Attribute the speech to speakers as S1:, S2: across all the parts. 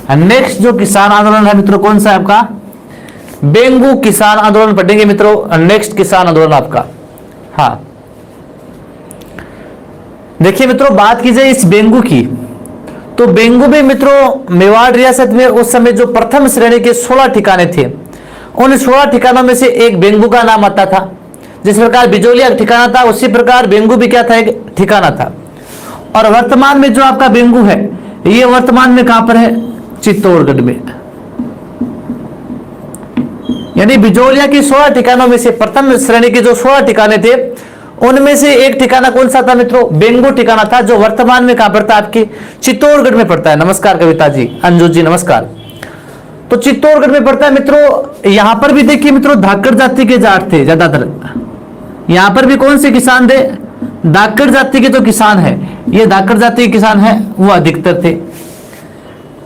S1: Next जो किसान आंदोलन है मित्रों कौन सा है आपका, बेंगू किसान आंदोलन पढ़ेंगे मित्रों। नेक्स्ट किसान आंदोलन आपका, हाँ देखिए मित्रों, बात की जाए इस बेंगू की, तो बेंगू में मित्रों मेवाड़ रियासत में उस समय जो प्रथम श्रेणी के 16 ठिकाने थे, उन 16 ठिकानों में से एक बेंगू का नाम आता था। जिस प्रकार बिजोलिया ठिकाना था उसी प्रकार बेंगू भी क्या था, एक ठिकाना था। और वर्तमान में जो आपका बेंगू है ये वर्तमान में कहां पर है, चित्तौड़गढ़ में। यानी बिजोलिया की 16 ठिकानों में से प्रथम श्रेणी के जो 16 ठिकाने थे उनमें से एक ठिकाना कौन सा था मित्रों, बेंगू ठिकाना था, जो वर्तमान में कहां पड़ता है, आपकी चित्तौड़गढ़ में पड़ता है। नमस्कार कविता जी, अंजू जी नमस्कार। तो चित्तौड़गढ़ में पड़ता है मित्रों। यहां पर भी देखिए मित्रों धाकड़ जाति के जाट थे ज्यादातर। यहां पर भी कौन से किसान थे, धाकड़ जाति के जो किसान है, ये धाकड़ जाति के किसान है वो अधिकतर थे।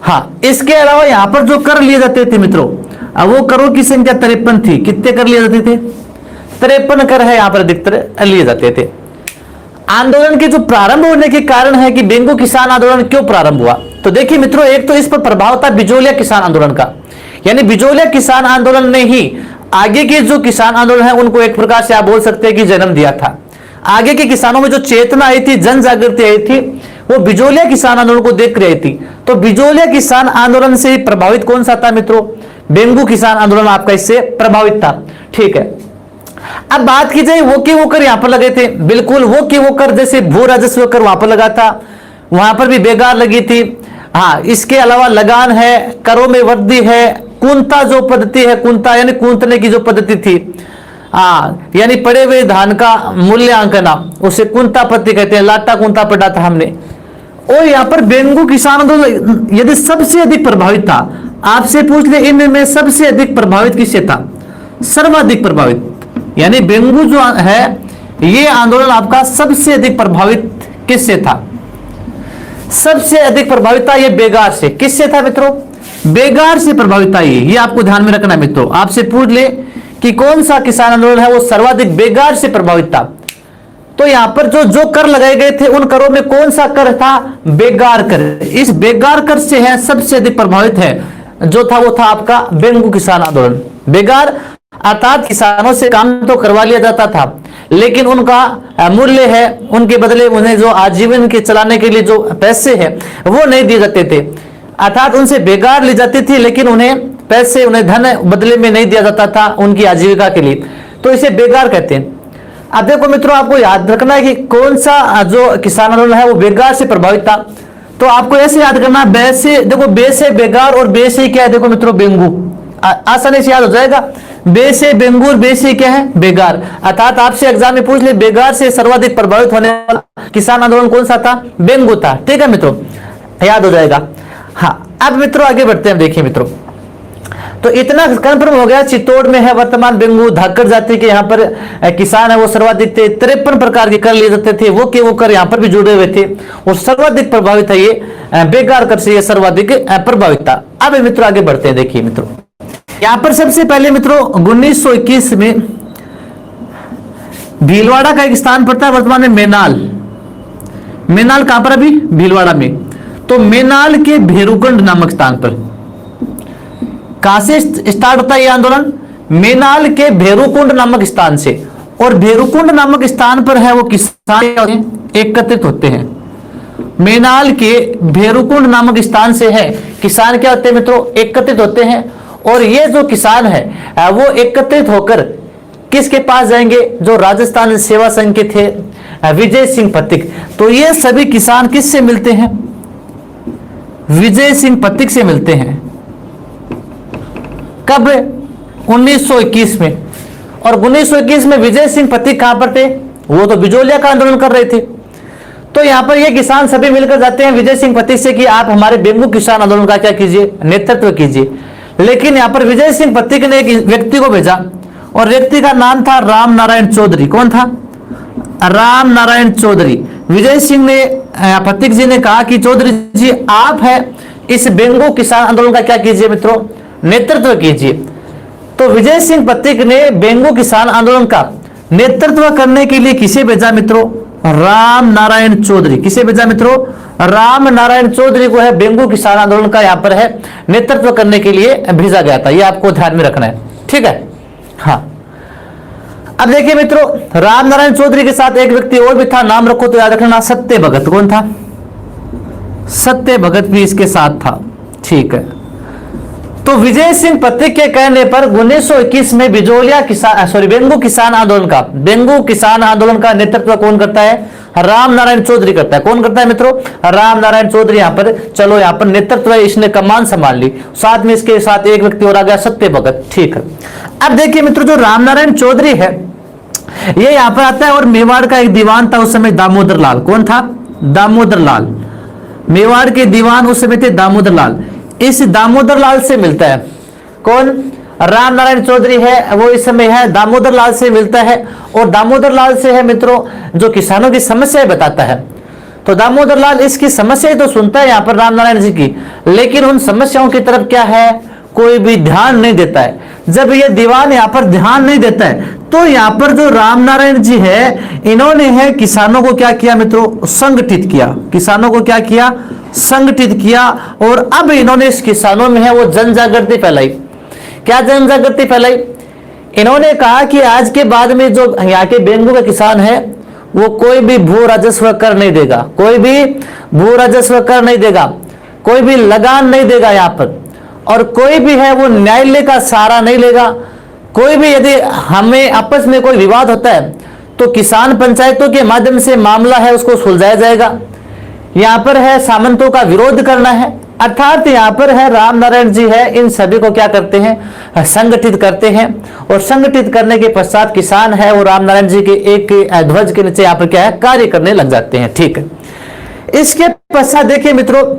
S1: हाँ, इसके अलावा यहां पर जो कर लिए जाते थे मित्रों, वो करों की संख्या 53 थी। कितने कर लिए जाते थे, 53 कर है यहां पर अधिकतर लिए जाते थे। आंदोलन के जो प्रारंभ होने के कारण है कि बेंगू किसान आंदोलन क्यों प्रारंभ हुआ, तो देखिए मित्रों, एक तो इस पर प्रभाव था बिजोलिया किसान आंदोलन का। यानी बिजोलिया किसान आंदोलन ने ही आगे के जो किसान आंदोलन है उनको एक प्रकार से आप बोल सकते हैं कि जन्म दिया था। आगे के किसानों में जो चेतना आई थी, जन जागृति आई थी, वो बिजोलिया किसान आंदोलन को देख रही थी। तो बिजोलिया किसान आंदोलन से प्रभावित कौन सा था मित्रों, बेंगू किसान आंदोलन आपका इससे प्रभावित था। ठीक है, अब बात की जाए वो की वो कर यहां पर लगे थे, बिल्कुल वो की वो कर, जैसे भू राजस्व कर वहां पर लगा था, वहां पर भी बेगार लगी थी। हाँ, इसके अलावा लगान है, करों में वृद्धि है, कुंता जो पद्धति है, कुंता यानी कूंतने की जो पद्धति थी, हाँ यानी पड़े हुए धान का मूल्यांकन, उसे कुंता पद्धति कहते हैं। लाटा कुंता पढ़ा था हमने। और यहाँ पर बेंगू किसान आंदोलन यदि सबसे अधिक प्रभावित था, आपसे पूछ ले इनमें सबसे अधिक प्रभावित किससे था, सर्वाधिक प्रभावित, यानी बेंगू जो है ये आंदोलन आपका सबसे अधिक प्रभावित किससे था, सबसे अधिक प्रभावित था ये बेगार से। किससे था मित्रों, बेगार से प्रभावित था ये आपको ध्यान में रखना मित्रों। आपसे पूछ ले कि कौन सा किसान आंदोलन है वो सर्वाधिक बेगार से प्रभावित था, तो यहां पर जो कर लगाए गए थे उन करों में कौन सा कर था, बेगार कर। इस बेगार कर से है सबसे अधिक प्रभावित है जो था वो था आपका बेंगू किसान आंदोलन। बेगार अर्थात किसानों से काम तो करवा लिया जाता था लेकिन उनका मूल्य है, उनके बदले उन्हें जो आजीवन के चलाने के लिए जो पैसे हैं वो नहीं दिए जाते थे। अर्थात उनसे बेगार ली जाती थी लेकिन उन्हें पैसे, उन्हें धन बदले में नहीं दिया जाता था उनकी आजीविका के लिए, तो इसे बेगार कहते हैं। अब देखो मित्रों, आपको याद रखना है कि कौन सा जो किसान आंदोलन है वो बेगार से प्रभावित था। तो आपको ऐसे याद करना, बे से देखो, बे से बेगार और बे से क्या है, देखो मित्रों बेंगू, आसानी से याद हो जाएगा। बे से बेंगू और बे से क्या है, बेगार। अर्थात आपसे एग्जाम में पूछ ले बेगार से सर्वाधिक प्रभावित होने वाला किसान आंदोलन कौन सा था, बेंगू था। ठीक है मित्रों, याद हो जाएगा। हाँ, अब मित्रों आगे बढ़ते हैं। देखिए मित्रों, तो इतना कंफर्म हो गया, चित्तौड़ में है वर्तमान बेंगू, धाकड़ जाति के यहाँ पर किसान है वो सर्वाधिक थे। 53 प्रकार के कर लिए जाते थे, वो के वो कर यहाँ पर भी जुड़े हुए थे और सर्वाधिक प्रभावित है ये बेगार कर से, ये सर्वाधिक प्रभावित था। अब मित्रों आगे बढ़ते हैं। देखिए मित्रों, यहाँ पर सबसे पहले मित्रों 1921 में भीलवाड़ा का एक स्थान पड़ता है वर्तमान में मेनाल। मेनाल कहां पर, अभी भीलवाड़ा में। तो मेनाल के भेरुकुंड नामक स्थान पर, कहां से स्टार्ट होता है यह आंदोलन, मेनाल के भेरुकुंड नामक स्थान से। और भेरुकुंड नामक स्थान पर है वो किसान एकत्रित होते हैं। मेनाल के भेरुकुंड नामक स्थान से है किसान क्या होते हैं मित्रों, एकत्रित होते हैं। और ये जो किसान है वो एकत्रित होकर किसके पास जाएंगे, जो राजस्थान सेवा संघ के थे विजय सिंह पथिक। तो ये सभी किसान किससे मिलते हैं, विजय सिंह पथिक से मिलते हैं। कब, 1921 में। और 1921 में विजय सिंह पथिक कहां पर थे, वो तो बिजोलिया का आंदोलन कर रहे थे। तो यहां पर ये किसान सभी मिलकर जाते हैं विजय सिंह पथिक से कि आप हमारे बेंगू किसान आंदोलन का क्या कीजिए, नेतृत्व कीजिए। लेकिन यहां पर विजय सिंह पथिक ने एक व्यक्ति को भेजा और व्यक्ति का नाम था राम नारायण चौधरी। कौन था, राम नारायण चौधरी। विजय सिंह ने पथिक जी ने कहा कि चौधरी जी आप है इस बेंगू किसान आंदोलन का क्या कीजिए मित्रों, नेतृत्व कीजिए। तो विजय सिंह पथिक ने बेंगू किसान आंदोलन का नेतृत्व करने के लिए किसे भेजा मित्रों, राम नारायण चौधरी। किसे भेजा मित्रों? राम नारायण चौधरी को है बेंगू किसान आंदोलन का यहां पर है नेतृत्व करने के लिए भेजा गया था। यह आपको ध्यान में रखना है, ठीक है। हाँ, अब देखिए मित्रों, राम नारायण चौधरी के साथ एक व्यक्ति और भी था, नाम रखो तो याद रखना, सत्य भगत। कौन था? सत्य भगत भी इसके साथ था, ठीक है। तो विजय सिंह पथिक के कहने पर 1921 में बिजोलिया बेंगू किसान आंदोलन का नेतृत्व कौन करता है? राम नारायण चौधरी करता है। कौन करता है मित्रों? राम नारायण चौधरी यहां पर, चलो यहां पर नेतृत्व है, इसने कमान संभाल ली। साथ में इसके साथ एक व्यक्ति और आ गया, सत्य भगत, ठीक है। अब देखिए मित्रों, जो राम नारायण चौधरी है ये यहां पर आता है और मेवाड़ का एक दीवान था उस समय, दामोदर लाल। कौन था? दामोदर लाल। मेवाड़ के दीवान उस समय थे दामोदर लाल। इस दामोदर लाल से मिलता है कौन? राम नारायण चौधरी है, वो इस समय है दामोदर लाल से मिलता है। और दामोदर लाल से है मित्रों जो किसानों की समस्याएं बताता है। तो दामोदर लाल इसकी समस्याएं तो सुनता है यहाँ पर राम नारायण जी की, लेकिन उन समस्याओं की तरफ क्या है, कोई भी ध्यान नहीं देता है। जब ये दीवान यहाँ पर ध्यान नहीं देता है तो यहाँ पर जो राम नारायण जी है इन्होंने है किसानों को क्या किया मित्रों? संगठित किया। किसानों को क्या किया? संगठित किया। और अब इन्होंने इस किसानों में है वो जन जागृति फैलाई। क्या जन जागृति फैलाई? इन्होंने कहा कि आज के बाद में जो यहाँ के बेंगू का किसान है वो कोई भी भू राजस्व कर नहीं देगा, कोई भी भू राजस्व कर नहीं देगा, कोई भी लगान नहीं देगा यहाँ पर, और कोई भी है वो न्यायालय का सहारा नहीं लेगा। कोई भी यदि हमें आपस में कोई विवाद होता है तो किसान पंचायतों के माध्यम से मामला है उसको सुलझाया जाएगा। यहाँ पर है सामंतों का विरोध करना है। अर्थात यहाँ पर है राम नारायण जी है इन सभी को क्या करते हैं? संगठित करते हैं। और संगठित करने के पश्चात किसान है वो राम नारायण जी के एक ध्वज के नीचे यहाँ पर क्या है? कार्य करने लग जाते हैं, ठीक है। इसके पश्चात देखिए मित्रों,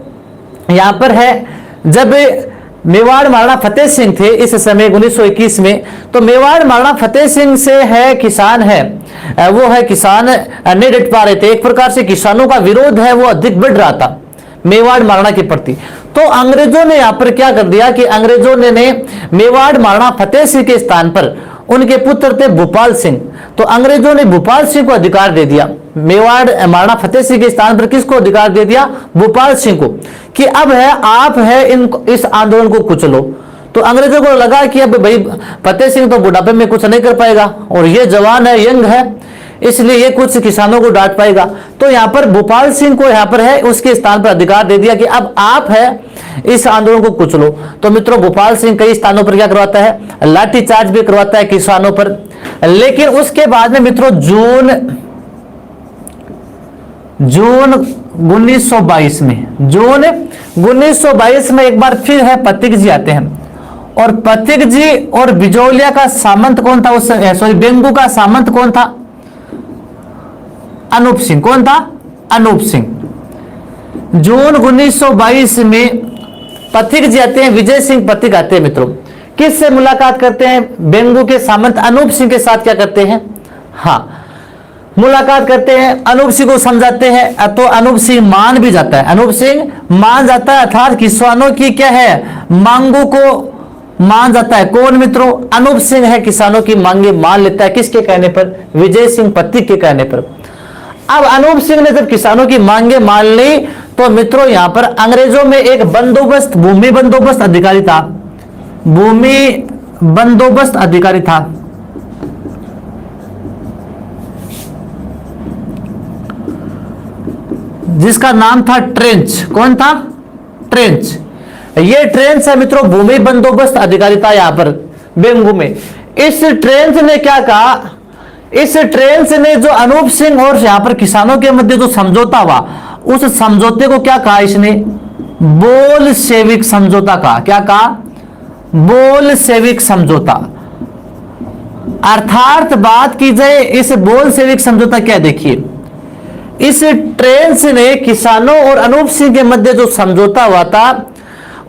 S1: यहाँ पर है जब मेवाड़ महाराणा फतेह सिंह थे इस समय 1921 में, तो मेवाड़ महाराणा फतेह सिंह से है किसान है वो है किसान नहीं डट पा रहे थे। एक प्रकार से किसानों का विरोध है वो अधिक बढ़ रहा था मेवाड़ महाराणा के प्रति। तो अंग्रेजों ने यहाँ पर क्या कर दिया कि अंग्रेजों ने मेवाड़ महाराणा फतेह सिंह के स्थान पर उनके पुत्र थे भोपाल सिंह, तो अंग्रेजों ने भोपाल सिंह को अधिकार दे दिया। मेवाड़ महाराणा फतेह सिंह के स्थान पर किसको अधिकार दे दिया? भोपाल सिंह को, कि अब है आप है इस आंदोलन को कुचलो। तो अंग्रेजों को लगा कि अब भाई फतेह सिंह तो बुढ़ापे में कुछ नहीं कर पाएगा और ये जवान है, यंग है, इसलिए ये कुछ किसानों को डांट पाएगा। तो यहाँ पर भोपाल सिंह को यहाँ पर है उसके स्थान पर अधिकार दे दिया कि अब आप है इस आंदोलन को कुचलो। तो मित्रों, भोपाल सिंह कई स्थानों पर क्या करवाता है? लाठीचार्ज भी करवाता है किसानों पर। लेकिन उसके बाद में मित्रों जून 1922 में एक बार फिर है पथिक जी आते हैं। और पथिक जी और बिजोलिया का सामंत कौन था? बेंगू का सामंत कौन था? अनूप सिंह। कौन था? अनूप सिंह। जून 1922 में पथिक जी आते हैं, विजय सिंह पथिक आते हैं मित्रों। किससे मुलाकात करते हैं? बेंगू के सामंत अनूप सिंह के साथ क्या करते हैं? हाँ, मुलाकात करते हैं, अनूप सिंह को समझाते हैं। तो अनूप सिंह मान भी जाता है, अनूप सिंह मान जाता है, अर्थात किसानों की क्या है मांगों को मान जाता है। कौन मित्रों? अनूप सिंह है किसानों की मांगे मान लेता है। किसके कहने पर? विजय सिंह पथिक के कहने पर। अब अनूप सिंह ने जब किसानों की मांगे मान ली तो मित्रों यहां पर अंग्रेजों में एक बंदोबस्त भूमि बंदोबस्त अधिकारी था, भूमि बंदोबस्त अधिकारी था, जिसका नाम था ट्रेंच। कौन था? ट्रेंच। ये ट्रेंच है मित्रों, भूमि बंदोबस्त अधिकारी था यहां पर बेंगू में। इस ट्रेंच ने क्या कहा? इस ट्रेंच ने जो अनूप सिंह और यहां पर किसानों के मध्य जो समझौता हुआ उस समझौते को क्या कहा इसने? बोलशेविक समझौता कहा। क्या कहा? बोलशेविक समझौता। अर्थात बात की जाए इस बोलशेविक समझौता क्या, देखिए इस ट्रेंच ने किसानों और अनूप सिंह के मध्य जो समझौता हुआ था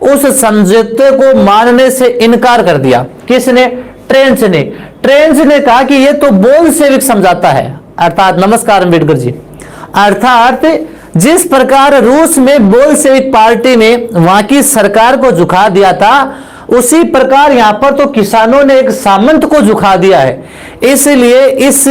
S1: उस समझौते को मानने से इनकार कर दिया। किसने? ट्रेंच ने। ट्रेंच ने कहा कि यह तो बोलशेविक समझौता है। अर्थात, नमस्कार अम्बेडकर जी, अर्थात जिस प्रकार रूस में बोलशेविक पार्टी ने वहां की सरकार को झुका दिया था उसी प्रकार यहां पर तो किसानों ने एक सामंत को झुका दिया है। इसलिए इस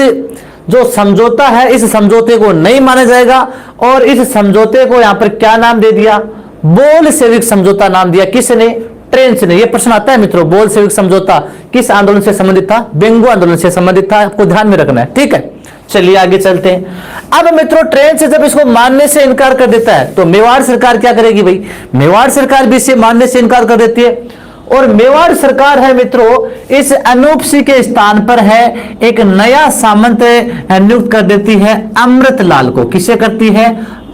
S1: जो समझौता है इस समझौते को नहीं माना जाएगा और इस समझौते को यहां पर क्या नाम दे दिया, बोल्शेविक समझौता नाम दिया। किसने? ट्रेंच ने। यह प्रश्न आता है मित्रों, बोल्शेविक समझौता किस आंदोलन से संबंधित था? बेंगो आंदोलन से संबंधित था, आपको ध्यान में रखना है, ठीक है। चलिए आगे चलते हैं। अब मित्रों ट्रेंच जब इसको मानने से इनकार कर देता है तो मेवाड़ सरकार क्या करेगी भाई? मेवाड़ सरकार भी इसे मानने से इनकार कर देती है और मेवाड़ सरकार है मित्रों इस अनूप सिंह के स्थान पर है एक नया सामंत नियुक्त कर देती है, अमृतलाल को। किसे करती है?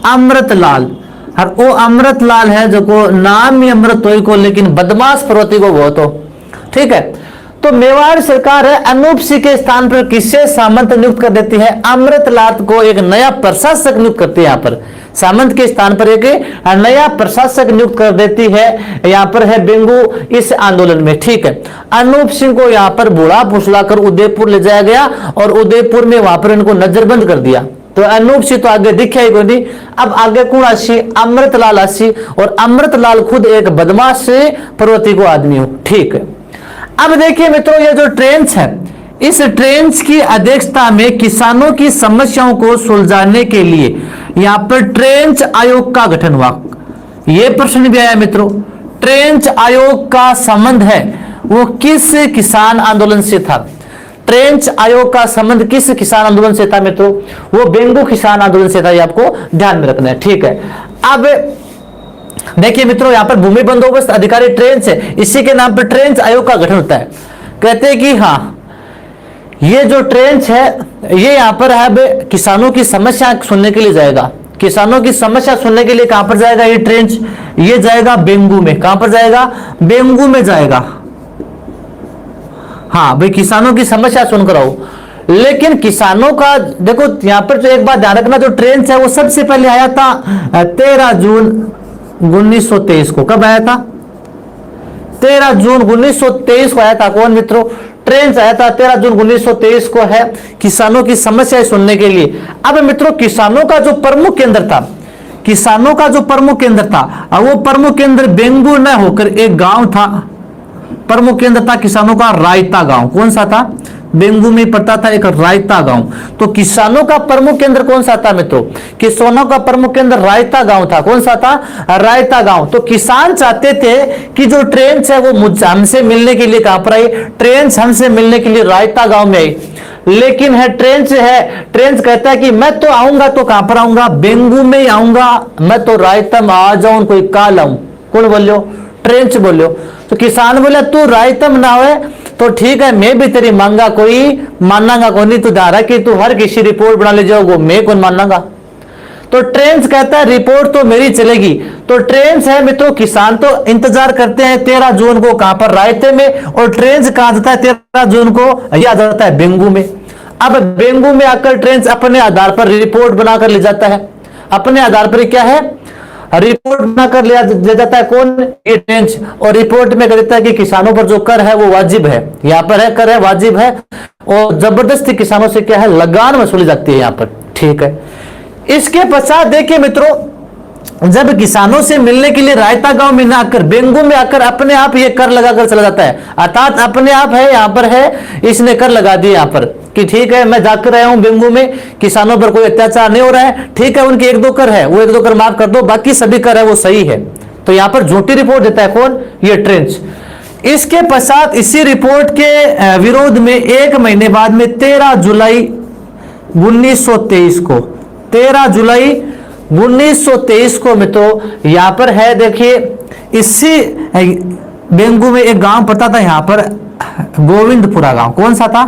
S1: अमृतलाल। और वो अमृतलाल है जो को नाम ही अमृत हो को लेकिन बदमाश प्रवृत्ति को बहुत हो, ठीक है। तो मेवाड़ सरकार है अनूप सिंह के स्थान पर किसे सामंत नियुक्त कर देती है? अमृतलाल को एक नया प्रशासक नियुक्त करती है। यहाँ पर सामंत के स्थान पर एक नया प्रशासक नियुक्त कर देती है, यहाँ पर है बेंगू इस आंदोलन में, ठीक है। अनूप सिंह को यहाँ पर बुला फुसला कर उदयपुर ले जाया गया और उदयपुर में वहां पर इनको नजरबंद कर दिया। तो अनूप सिंह तो आगे दिखा ही कोई नहीं। अब आगे कौन आसी? अमृतलाल आसी और अमृतलाल खुद एक बदमाश प्रवृत्ति को आदमी हो, ठीक है। अब देखिए मित्रों ये जो ट्रेंच है इस ट्रेंच की अध्यक्षता में किसानों की समस्याओं को सुलझाने के लिए यहां पर ट्रेंच आयोग का गठन हुआ। यह प्रश्न भी आया मित्रों, ट्रेंच आयोग का संबंध है वो किस किसान आंदोलन से था? ट्रेंच आयोग का संबंध किस किसान आंदोलन से था मित्रों? वो बेंगो किसान आंदोलन से था, ये आपको ध्यान में रखना है, ठीक है। अब देखिए मित्रों यहां पर भूमि बंदोबस्त अधिकारी ट्रेंच है, इसी के नाम पर ट्रेंच आयोग का गठन होता है। कहते हैं कि हाँ ये जो ट्रेंच है ये यहां पर है किसानों की समस्या सुनने के लिए जाएगा। किसानों की समस्या सुनने के लिए कहां पर जाएगा ये ट्रेंच? ये जाएगा बेंगू में। कहां पर जाएगा? बेंगू में जाएगा। हाँ भाई किसानों की समस्या सुनकर आओ। लेकिन किसानों का देखो यहां पर जो एक बात ध्यान रखना, जो ट्रेंच है वो सबसे पहले आया था 13 जून 1923 को। कब आया था? 13 जून 1923 को आया था। कौन मित्रों? ट्रेंच आया था 13 जून 1923 को है किसानों की समस्या सुनने के लिए। अब मित्रों किसानों का जो प्रमुख केंद्र था, किसानों का जो प्रमुख केंद्र था वो प्रमुख केंद्र बेंगू न होकर एक गांव था, प्रमुख केंद्र था किसानों का रायता गांव। कौन सा था? बेंगू में पड़ता था एक रायता गांव। तो किसानों का प्रमुख केंद्र कौन सा था मित्रों? किसानों का प्रमुख केंद्र रायता गांव था। कौन सा था? रायता गांव। तो किसान चाहते थे कि जो ट्रेंच है वो हमसे मिलने के लिए कहां पर आई? ट्रेंच हमसे मिलने के लिए रायता गांव में आई। लेकिन है ट्रेंच कहता है कि मैं तो आऊंगा तो कहां पर आऊंगा? बेंगू में ही आऊंगा, मैं तो रायता में आ जाऊं, कोई काल आऊं। कौन बोलियो? ट्रेंच बोलियो। तो किसान बोले तू रायतम ना हो तो ठीक है मैं भी तेरी मांगा कोई मानांगा को नहीं, तू धारा कि तू हर किसी रिपोर्ट बना ले जाओगे, मैं कौन मानांगा। तो ट्रेंच कहता है रिपोर्ट तो मेरी चलेगी। तो ट्रेंच है मित्रों किसान तो इंतजार करते हैं 13 जून को कहां पर? रायते में। और ट्रेंच कहां जाता है 13 जून को? यह जाता है बेंगू में। अब बेंगू में आकर ट्रेंच अपने आधार पर रिपोर्ट बनाकर ले जाता है। अपने आधार पर क्या है? रिपोर्ट बनाकर ले जाता है। कौन? ये ट्रेंच। और रिपोर्ट में कहता है कि किसानों पर जो कर है वो वाजिब है। यहाँ पर है कर है वाजिब है और जबरदस्ती किसानों से क्या है? लगान वसूली जाती है यहाँ पर, ठीक है। इसके पश्चात देखिए मित्रों जब किसानों से मिलने के लिए रायता गांव में ना आकर बेंगू में आकर अपने आप ये कर लगाकर चला जाता है। अर्थात अपने आप है यहाँ पर है इसने कर लगा दिए यहाँ पर कि ठीक है मैं जाकर आया हूं बेंगू में, किसानों पर कोई अत्याचार नहीं हो रहा है, ठीक है उनके 1-2 कर है वो 1-2 कर माफ कर दो, बाकी सभी कर है वो सही है। तो यहाँ पर झूठी रिपोर्ट देता है कौन? ये ट्रेंच। इसके पश्चात इसी रिपोर्ट के विरोध में 1 महीने बाद में 13 जुलाई 1923 को 13 जुलाई 1923 को मित्रों यहां पर है देखिए इसी बेंगू में एक गांव पड़ता था यहां पर गोविंदपुरा गांव। कौन सा था?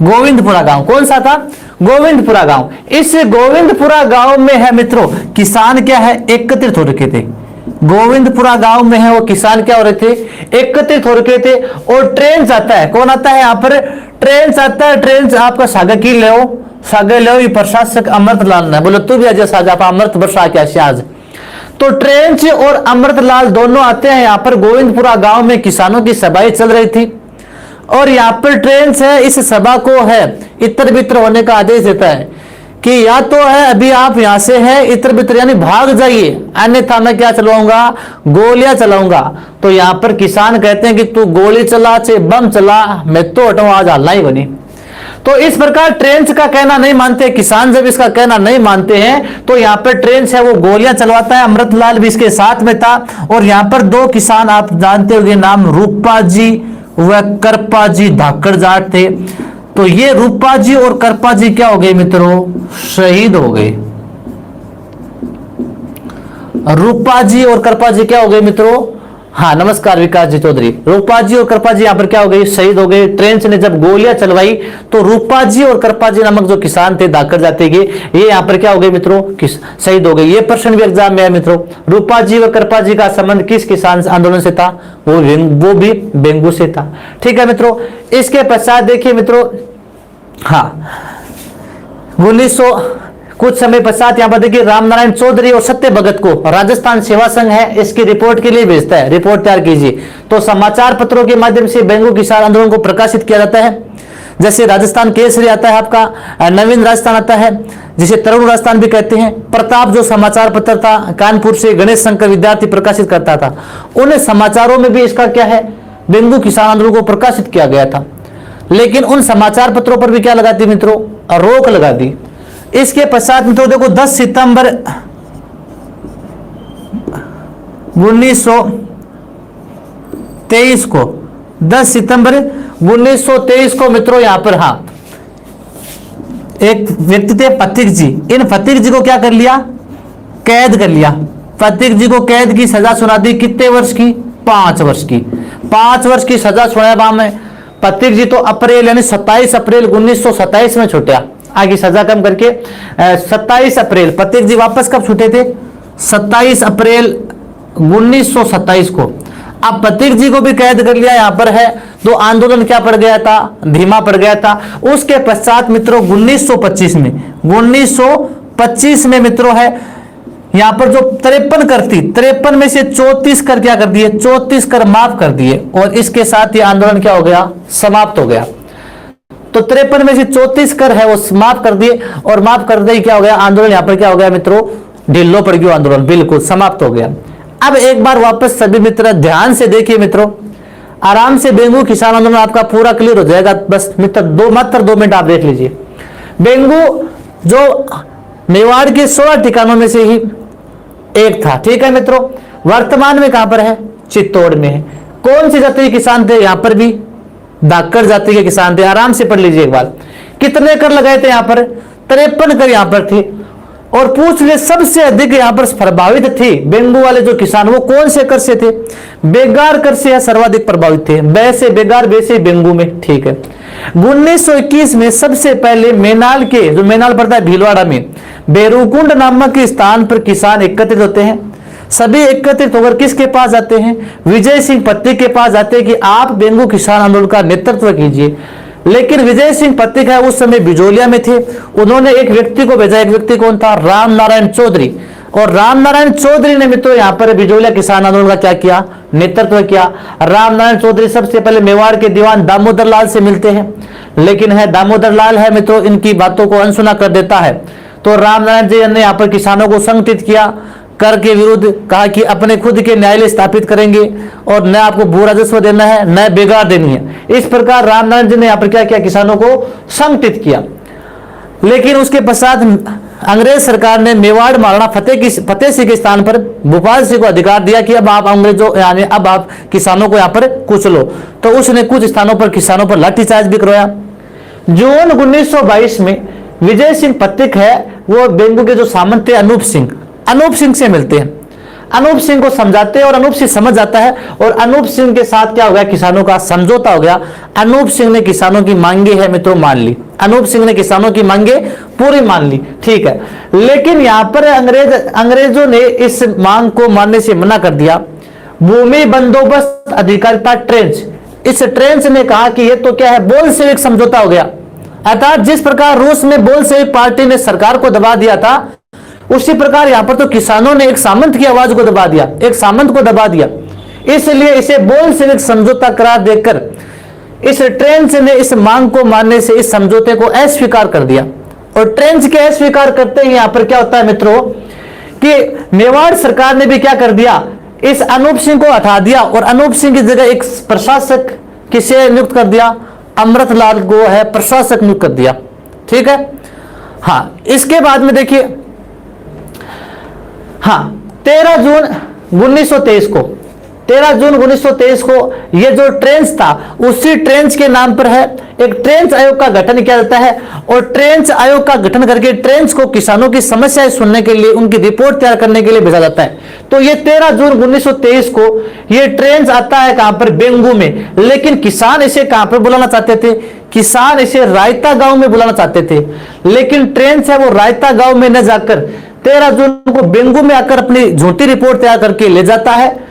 S1: गोविंदपुरा गांव। कौन सा था? गोविंदपुरा गांव। इस गोविंदपुरा गांव में है मित्रों किसान क्या है? एकत्रित हो रखे थे। गोविंदपुरा गांव में है वो किसान क्या हो रहे थे? एकत्रित हो रखे थे। और ट्रेन आता है। कौन आता है यहाँ पर? ट्रेन आता है। ट्रेन आपका सागा की ले सागे ले प्रशासक अमृतलाल ने बोले तू भी आज सागा अमृत वर्षा क्या आज। तो ट्रेंच और अमृतलाल दोनों आते हैं यहाँ पर गोविंदपुरा गांव में। किसानों की सभाएं चल रही थी और यहाँ पर ट्रेंच है इस सभा को है इतर बितर होने का आदेश देता है कि या तो है अभी आप यहां से है इतर बितर यानी भाग जाइए, अन्यथा मैं क्या चलाऊंगा, गोलियां चलाऊंगा। तो यहां पर किसान कहते हैं कि तू गोली चला चाहे बम चला, मैं तो हटूं, आज हल्ला ही बनी। तो इस प्रकार ट्रेंच का कहना नहीं मानते किसान, जब इसका कहना नहीं मानते हैं तो यहां पर ट्रेंच है वो गोलियां चलवाता है। अमृतलाल भी इसके साथ में था। और यहां पर दो किसान आप जानते होंगे नाम, रूपा जी व करपा जी धाकड़ जाट थे। तो ये रूपा जी और करपा जी क्या हो गए मित्रों, शहीद हो गए। रूपा जी और करपा जी क्या हो गए मित्रों, हाँ नमस्कार विकास जी चौधरी, रूपा जी और करपा जी यहां पर क्या हो गई, शहीद हो गए। ट्रेंच ने जब गोलियां चलवाई तो रूपा जी और करपा जी नामक जो किसान थे धाकड़ जाते के, ये यहां पर क्या हो गए मित्रों, शहीद हो गए। ये प्रश्न भी एग्जाम में है मित्रों। रूपा जी और करपा जी का संबंध किस किसान आंदोलन से था, वो भी बेंगू से था। ठीक है मित्रों। इसके पश्चात देखिए मित्रों, हाँ 1900 कुछ समय पश्चात यहां पर देखिए रामनारायण चौधरी और सत्य भगत को राजस्थान सेवा संघ है इसकी रिपोर्ट के लिए भेजता है, रिपोर्ट तैयार कीजिए। तो समाचार पत्रों के माध्यम से बेंगू किसान आंदोलन को प्रकाशित किया जाता है। जैसे राजस्थान केसरी आता है आपका, नवीन राजस्थान आता है, जिसे तरुण राजस्थान भी कहते हैं। प्रताप जो समाचार पत्र था कानपुर से गणेश शंकर विद्यार्थी प्रकाशित करता था, उन समाचारों में भी इसका क्या है, बेंगू किसान आंदोलन को प्रकाशित किया गया था। लेकिन उन समाचार पत्रों पर भी क्या लगा दी मित्रों, रोक लगा दी। इसके पश्चात मित्रों देखो 10 सितंबर 1923 को, 10 सितंबर 1923 को मित्रों यहां पर हाँ एक व्यक्ति थे फतीक जी, इन फतीक जी को क्या कर लिया, कैद कर लिया। फतीक जी को कैद की सजा सुना दी, कितने वर्ष की, 5 वर्ष की। 5 वर्ष की सजा सुनाया में फतीक जी तो अप्रैल यानी 27 अप्रैल 1927 में छूटा, आगे सजा कम करके 27 अप्रैल। फतीक जी वापस कब छूटे थे, 27 अप्रैल 1927 को। अब फतीक जी को भी कैद कर लिया यहां पर है, तो आंदोलन क्या पड़ गया था, धीमा पड़ गया था। उसके पश्चात मित्रों 1925 में मित्रों है यहां पर जो 53 कर थी, 53 में से 34 कर क्या कर दिए, 34 कर माफ कर दिए, और इसके साथ ये आंदोलन क्या हो गया, समाप्त हो गया। तो 53 में से 34 कर है वो माफ कर दिए, और माफ कर दे क्या हो गया, आंदोलन यहां पर क्या हो गया मित्रों, ढिल्लो पड़ गया, आंदोलन बिल्कुल समाप्त हो गया। अब एक बार वापस सभी मित्र ध्यान से देखिए मित्रों, आराम से बेंगू किसान आंदोलन आपका पूरा क्लियर हो जाएगा। बस मित्र मात्र 2 मिनट आप देख लीजिए। बेंगू जो मेवाड़ के 16 ठिकानों में से ही एक था। ठीक है मित्रों। वर्तमान में कहां पर है, चित्तौड़ में है। कौन सी जाति के किसान थे, यहां पर भी धाकड़ जाति के किसान थे। आराम से पढ़ लीजिए एक बार, कितने कर लगाए थे यहां पर, 53 कर यहां पर थे। और पूछ ले सबसे अधिक यहां पर प्रभावित थे बेंगू वाले जो किसान, वो कौन से कर से थे, बेगार कर से सर्वाधिक प्रभावित थे। बै से बेगार, बे से बेंगू में। ठीक है। 1921 में सबसे पहले मेनाल के, जो मेनाल पड़ता है भीलवाड़ा में, बेरुकुंड नामक स्थान पर किसान एकत्रित होते हैं। सभी एकत्रित होकर किसके पास जाते हैं, विजय सिंह पत्तिक के पास जाते हैं कि आप बेंगू किसान आंदोलन का नेतृत्व कीजिए। लेकिन विजय सिंह पत्तिक है उस समय बिजोलिया में थे, उन्होंने एक व्यक्ति को भेजा। एक व्यक्ति कौन था, रामनारायण चौधरी। और रामनारायण चौधरी ने मित्रों यहां पर बिजोलिया किसान आंदोलन का क्या किया, नेतृत्व किया। रामनारायण चौधरी सबसे पहले मेवाड़ के दीवान दामोदर लाल से मिलते हैं, लेकिन है दामोदर लाल है मित्रों इनकी बातों को अनसुना कर देता है। तो रामनारायण जी ने यहाँ पर किसानों को संगठित किया, कर के विरुद्ध कहा कि अपने खुद के न्यायालय स्थापित करेंगे, और न आपको भू राजस्व देना है न बेगार देनी है। इस प्रकार रामनारायण जी ने यहाँ पर क्या किया, किसानों को संगठित किया। लेकिन उसके पश्चात अंग्रेज सरकार ने मेवाड़ महाराणा फतेह सिंह के स्थान पर भोपाल सिंह को अधिकार दिया कि अब आप अंग्रेजों यानी अब आप किसानों को यहाँ पर कुचलो। तो उसने कुछ स्थानों पर किसानों पर लाठीचार्ज भी करवाया। जून 1922 में विजय सिंह पत्तिक है वो बेंगू के जो सामंत थे अनूप सिंह से मिलते हैं, अनूप सिंह को समझाते हैं और अनूप सिंह समझ जाता है, और अनूप सिंह के साथ क्या हो गया, किसानों का समझौता हो गया। अनूप सिंह ने किसानों की मांगे है मित्रों मान ली, अनूप सिंह ने किसानों की मांगे पूरी मान ली। ठीक है। लेकिन यहां पर अंग्रेजों ने इस मांग को मानने से मना कर दिया। भूमि बंदोबस्त अधिकारिता ट्रेंच, इस ट्रेंच ने कहा कि यह तो क्या है, बोल्शेविक समझौता हो गया। अर्थात जिस प्रकार रूस में बोल्शेविक पार्टी ने सरकार को दबा दिया था, उसी प्रकार यहां पर तो किसानों ने एक सामंत की आवाज को दबा दिया, एक सामंत को दबा दिया। इसलिए इसे बोल्शेविक समझौता करार देकर इस ट्रेंच ने इस मांग को मानने से इस समझौते को अस्वीकार कर दिया। और ट्रेंच के स्वीकार करते ही यहां पर क्या होता है मित्रों कि मेवाड़ सरकार ने भी क्या कर दिया, इस अनूप सिंह को हटा दिया और अनूप सिंह की जगह एक प्रशासक किसे नियुक्त कर दिया, अमृतलाल को है प्रशासक नियुक्त कर दिया। ठीक है। हाँ, इसके बाद में देखिए, हाँ 13 जून 1923 को 13 जून 1923 को ये जो ट्रेंच था उसी ट्रेंच के नाम पर है एक ट्रेंच आयोग का गठन किया जाता है और ट्रेंच आयोग का गठन करके ट्रेंच को किसानों की समस्याएं सुनने के लिए उनकी रिपोर्ट तैयार करने के लिए भेजा जाता है। तो ये 13 जून 1923 को ये ट्रेंच आता है कहां पर, बेंगू में। लेकिन किसान इसे कहां पर बुलाना चाहते थे, किसान इसे रायता गांव में बुलाना चाहते थे, लेकिन ट्रेंच है वो रायता गांव में न जाकर 13 जून को बेंगू में आकर अपनी झूठी रिपोर्ट तैयार करके ले जाता है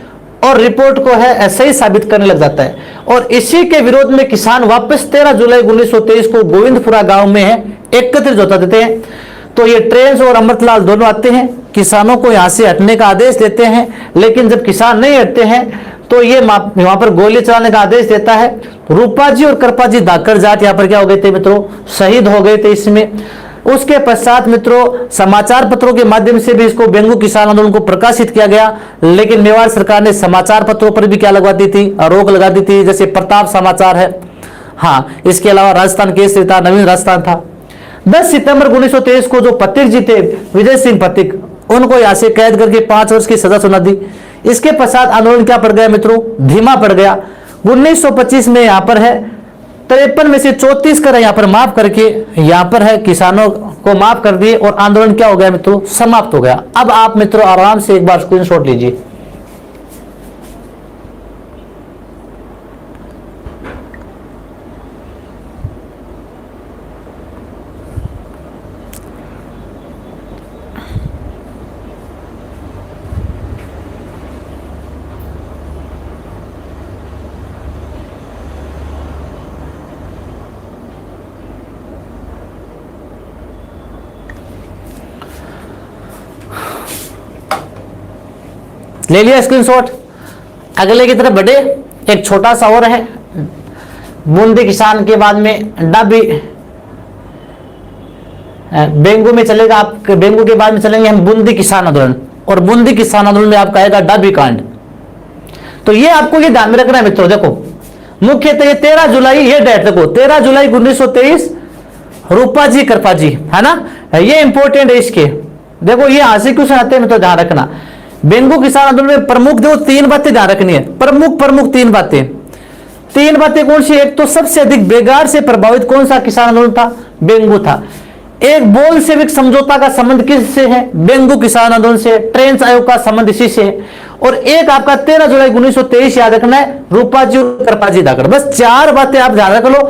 S1: और रिपोर्ट को है ऐसे ही साबित करने लग जाता है। और इसी के विरोध में किसान वापस 13 जुलाई 1923 को गोविंदपुरा गांव में है एकत्रित होता देते हैं। तो ये ट्रेंच और अमृतलाल दोनों आते हैं, किसानों को यहां से हटने का आदेश देते हैं, लेकिन जब किसान नहीं हटते हैं तो ये वहां पर गोली चलाने का आदेश देता है। रूपाजी और कृपाजी धाकड़ जाट यहां पर क्या हो गए थे मित्रों, शहीद हो गए थे इसमें। उसके पश्चात मित्रों समाचार पत्रों के माध्यम से भी इसको बेंगू किसान आंदोलन को प्रकाशित किया गया, लेकिन मेवाड़ सरकार ने समाचार पत्रों पर भी क्या लगा दी थी, रोक लगा दी थी, जैसे प्रताप समाचार है। हाँ, इसके अलावा राजस्थान केसरी था, नवीन राजस्थान था। 10 सितंबर 1923 को जो पथिक जी थे विजय सिंह पथिक, उनको यहां से कैद करके 5 वर्ष की सजा सुना दी। इसके पश्चात आंदोलन क्या पड़ गया मित्रों, धीमा पड़ गया। 1925 में यहां पर है 53 में से 34 कर यहां पर माफ करके यहां पर है किसानों को माफ कर दिए और आंदोलन क्या हो गया मित्रों, समाप्त हो गया। अब आप मित्रों आराम से एक बार स्क्रीनशॉट लीजिए। ले लिया स्क्रीनशॉट। अगले की तरफ बढ़े, एक छोटा सा और है, बूंदी किसान के बाद में डाबी बेंगू में चलेगा। आप बेंगू के बाद में चलेंगे हम बूंदी किसान आंदोलन, और बूंदी किसान आंदोलन में आपका आएगा डाबी कांड। तो ये आपको ये ध्यान में रखना है मित्रों। देखो मुख्यतः ये 13 जुलाई, ये डेट देखो 13 जुलाई 1923 रूपाजी कृपाजी है ना, ये इंपॉर्टेंट है इसके। देखो ये यहां से क्वेश्चन आते हैं मित्रों, ध्यान रखना। बेंगू किसान आंदोलन में प्रमुख जो 3 बातें ध्यान रखनी है, प्रमुख 3 बातें। 3 बातें कौन सी? एक तो सबसे अधिक बेगार से प्रभावित कौन सा किसान आंदोलन था? बेंगू था। एक बोल्शेविक समझौता का संबंध किससे है? बेंगू किसान आंदोलन से। ट्रेंच आयोग का संबंध इसी से है। और एक आपका 13 जुलाई 1923 याद रखना है, रूपाजी और कृपाजी धाकड़। बस 4 बातें आप ध्यान रख लो।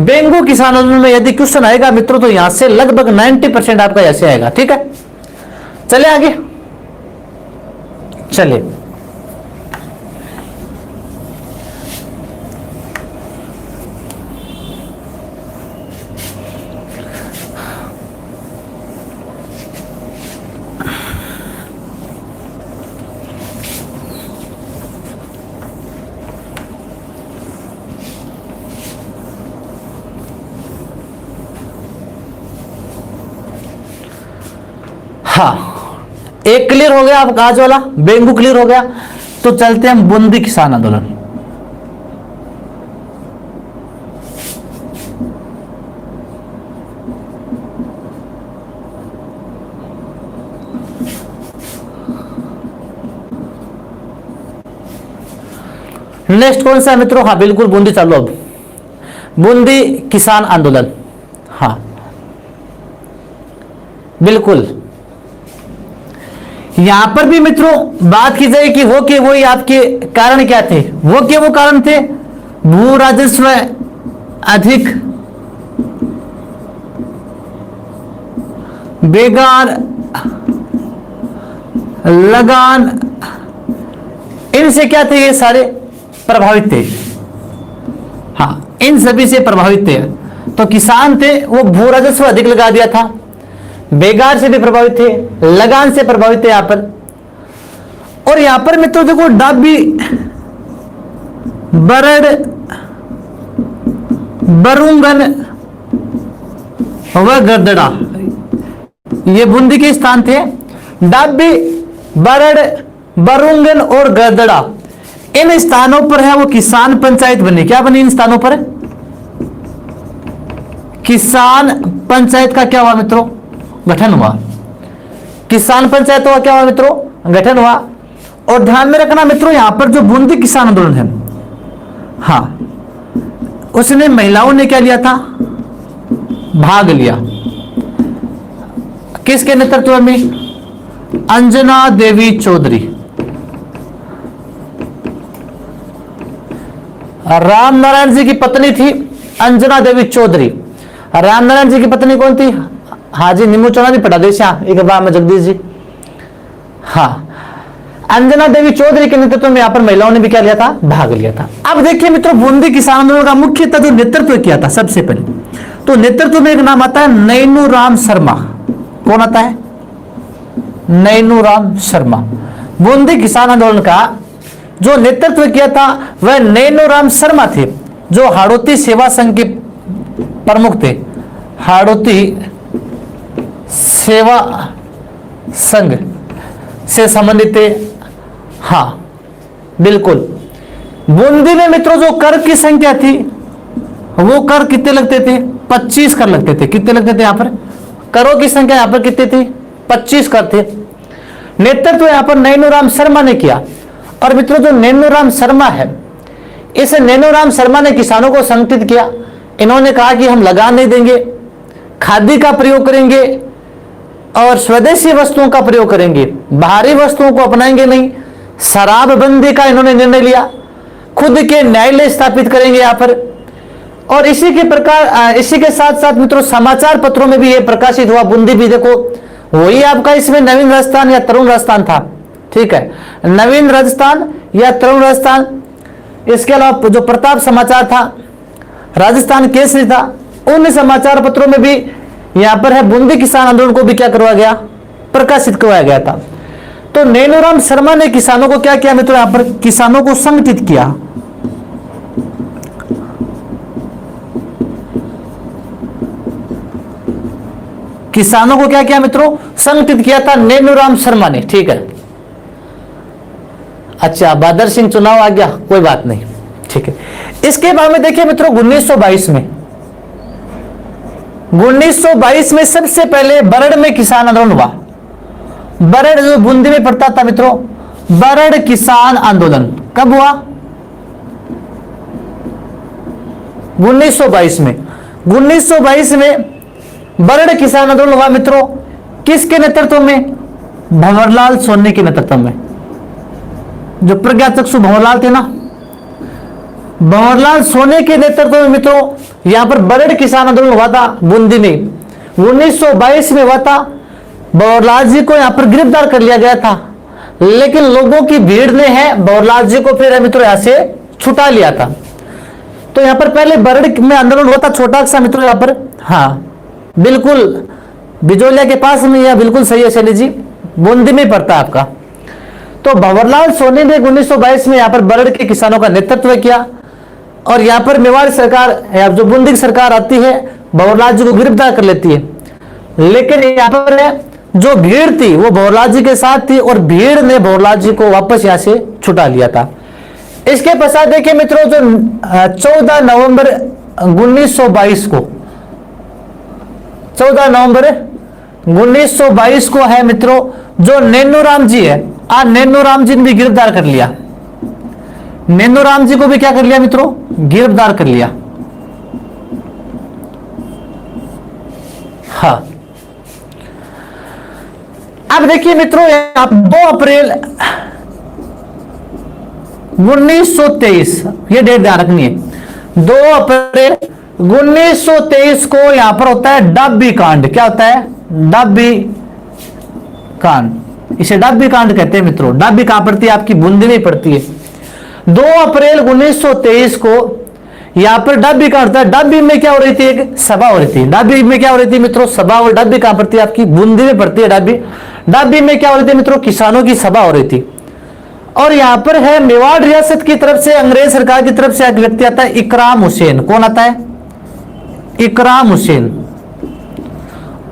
S1: बेंगू किसान आंदोलन में यदि क्वेश्चन आएगा मित्रों तो यहां से लगभग 90% आपका ऐसे आएगा। ठीक है, चले आगे, चलिए। हाँ, एक क्लियर हो गया आप आज वाला, बेंगू क्लियर हो गया। तो चलते हैं हम बूंदी किसान आंदोलन। नेक्स्ट कौन सा है मित्रों? हाँ बिल्कुल बूंदी, चालू अब बूंदी किसान आंदोलन। हाँ बिल्कुल, यहां पर भी मित्रों बात की जाए कि वही आपके कारण क्या थे? वो कारण थे? भू राजस्व अधिक, बेगार, लगान, इनसे क्या थे? ये सारे प्रभावित थे। हाँ, इन सभी से प्रभावित थे। तो किसान थे वो भू राजस्व अधिक लगा दिया था, बेगार से भी प्रभावित थे, लगान से प्रभावित थे यहां पर। और यहां पर मित्रों देखो डाबी, बरड़, बरुंगन व गरदड़ा, ये बूंदी के स्थान थे। डाबी, बरड़, बरुंगन और गदड़ा, इन स्थानों पर है वो किसान पंचायत बनी। क्या बनी इन स्थानों पर? किसान पंचायत का क्या हुआ मित्रों? गठन हुआ। किसान पंचायत का क्या हुआ मित्रों? गठन हुआ। और ध्यान में रखना मित्रों, यहां पर जो बूंदी किसान आंदोलन है, हाँ, उसने महिलाओं ने क्या लिया था? भाग लिया। किसके नेतृत्व में? अंजना देवी चौधरी। राम नारायण जी की पत्नी थी अंजना देवी चौधरी। राम नारायण जी की पत्नी कौन थी? हाजी निमोचना भी पढ़ा दे एक बार में जगदीश जी। हाँ, अंजना देवी चौधरी के नेतृत्व में यहां पर महिलाओं ने भी क्या लिया था? भाग लिया था। अब देखिए मित्रों, बूंदी किसान आंदोलन का मुख्यतः जो नेतृत्व किया था सबसे पहले, तो नेतृत्व में एक नाम आता है नैनूराम शर्मा। कौन आता है? नैनूराम शर्मा। बूंदी किसान आंदोलन का जो नेतृत्व किया था वह नैनूराम शर्मा थे, जो हाड़ौती सेवा संघ के प्रमुख थे। हाड़ौती सेवा संघ से संबंधित थे। हाँ बिल्कुल। बूंदी में मित्रों जो कर की संख्या थी, वो कर कितने लगते थे? 25 कर लगते थे। कितने लगते थे यहां पर? करों की संख्या यहां पर कितने थी? 25 कर थे। नेतृत्व यहां पर नैनूराम शर्मा ने किया। और मित्रों जो नैनूराम शर्मा है, इस नैनूराम शर्मा ने किसानों को संगठित किया। इन्होंने कहा कि हम लगान नहीं देंगे, खादी का प्रयोग करेंगे और स्वदेशी वस्तुओं का प्रयोग करेंगे, बाहरी वस्तुओं को अपनाएंगे नहीं। शराबबंदी का इन्होंने निर्णय लिया। खुद के न्यायालय स्थापित करेंगे यहां पर। और इसी के साथ साथ मित्रों समाचार पत्रों में भी ये प्रकाशित हुआ। बूंदी भी देखो, वही आपका इसमें नवीन राजस्थान या तरुण राजस्थान था। ठीक है, नवीन राजस्थान या तरुण राजस्थान। इसके अलावा जो प्रताप समाचार था, राजस्थान केसरी था, उन समाचार पत्रों में भी यहां पर है बूंदी किसान आंदोलन को भी क्या करवाया गया? प्रकाशित करवाया गया था। तो नैनूराम शर्मा ने किसानों को क्या किया मित्रों? यहां पर किसानों को संगठित किया। किसानों को क्या किया मित्रों? संगठित किया था नैनूराम शर्मा ने। ठीक है, अच्छा बहादुर सिंह चुनाव आ गया, कोई बात नहीं। ठीक है, इसके बाद में देखिए मित्रों 1922 में सबसे पहले बरड़ में किसान आंदोलन हुआ। बरड़ जो बूंदी में पड़ता था मित्रों, बरड़ किसान आंदोलन कब हुआ? 1922 में। 1922 में बरड़ किसान आंदोलन हुआ मित्रों। किसके नेतृत्व में? भंवरलाल सोनी के नेतृत्व में। जो प्रज्ञाचक्षु भंवरलाल थे ना, भंवरलाल सोनी के नेतृत्व में मित्रों यहां पर बरड़ किसान आंदोलन हुआ था बूंदी में। 1922 में हुआ था। भंवरलाल जी को यहां पर गिरफ्तार कर लिया गया था, लेकिन लोगों की भीड़ ने है भंवरलाल जी को फिर मित्रों यहां से छुटा लिया था। तो यहां पर पहले बरड़ में आंदोलन हुआ था, छोटा सा मित्रों यहां पर। हाँ बिल्कुल, बिजोलिया के पास में, यह बिल्कुल सही है शैली जी, बूंदी में पड़ता है आपका। तो भंवरलाल सोनी ने 1922 में यहां पर बरड़ के किसानों का नेतृत्व किया। और यहां पर मेवाड़ सरकार, जो बूंदी की सरकार आती है, भंवरलाल जी को गिरफ्तार कर लेती है। लेकिन यहां पर है जो भीड़ थी वो भंवरलाल जी के साथ थी, और भीड़ ने भंवरलाल जी को वापस यहां से छुटा लिया था। इसके पश्चात देखिए मित्रों जो 14 नवंबर 1922 को, 14 नवंबर 1922 को है मित्रों जो नैनूराम जी है, नैनूराम जी ने भी गिरफ्तार कर लिया। नैनूराम जी को भी क्या कर लिया मित्रों? गिरफ्तार कर लिया। हाँ, अब देखिए मित्रों 2 अप्रैल 1923, ये डेट ध्यान रखनी है। 2 अप्रैल 1923 को यहां पर होता है डाबी कांड। क्या होता है? डाबी कांड। इसे डाबी कांड कहते हैं मित्रों। डाबी कहां पड़ती है? आपकी बूंदी में पड़ती है। 2 अप्रैल 1923 को यहां पर डाबी कांड होता है। डाबी में क्या हो रही थी? एक सभा हो रही थी। डाबी में क्या हो रही थी मित्रों? सभा। और डाबी कहां पड़ती है? आपकी बूंदी में पड़ती है डाबी। डाबी में क्या हो रही थी मित्रों? किसानों की सभा हो रही थी। और यहां पर है मेवाड़ रियासत की तरफ से, अंग्रेज सरकार की तरफ से एक व्यक्ति आता है, इकराम हुसैन। कौन आता है? इकराम हुसैन।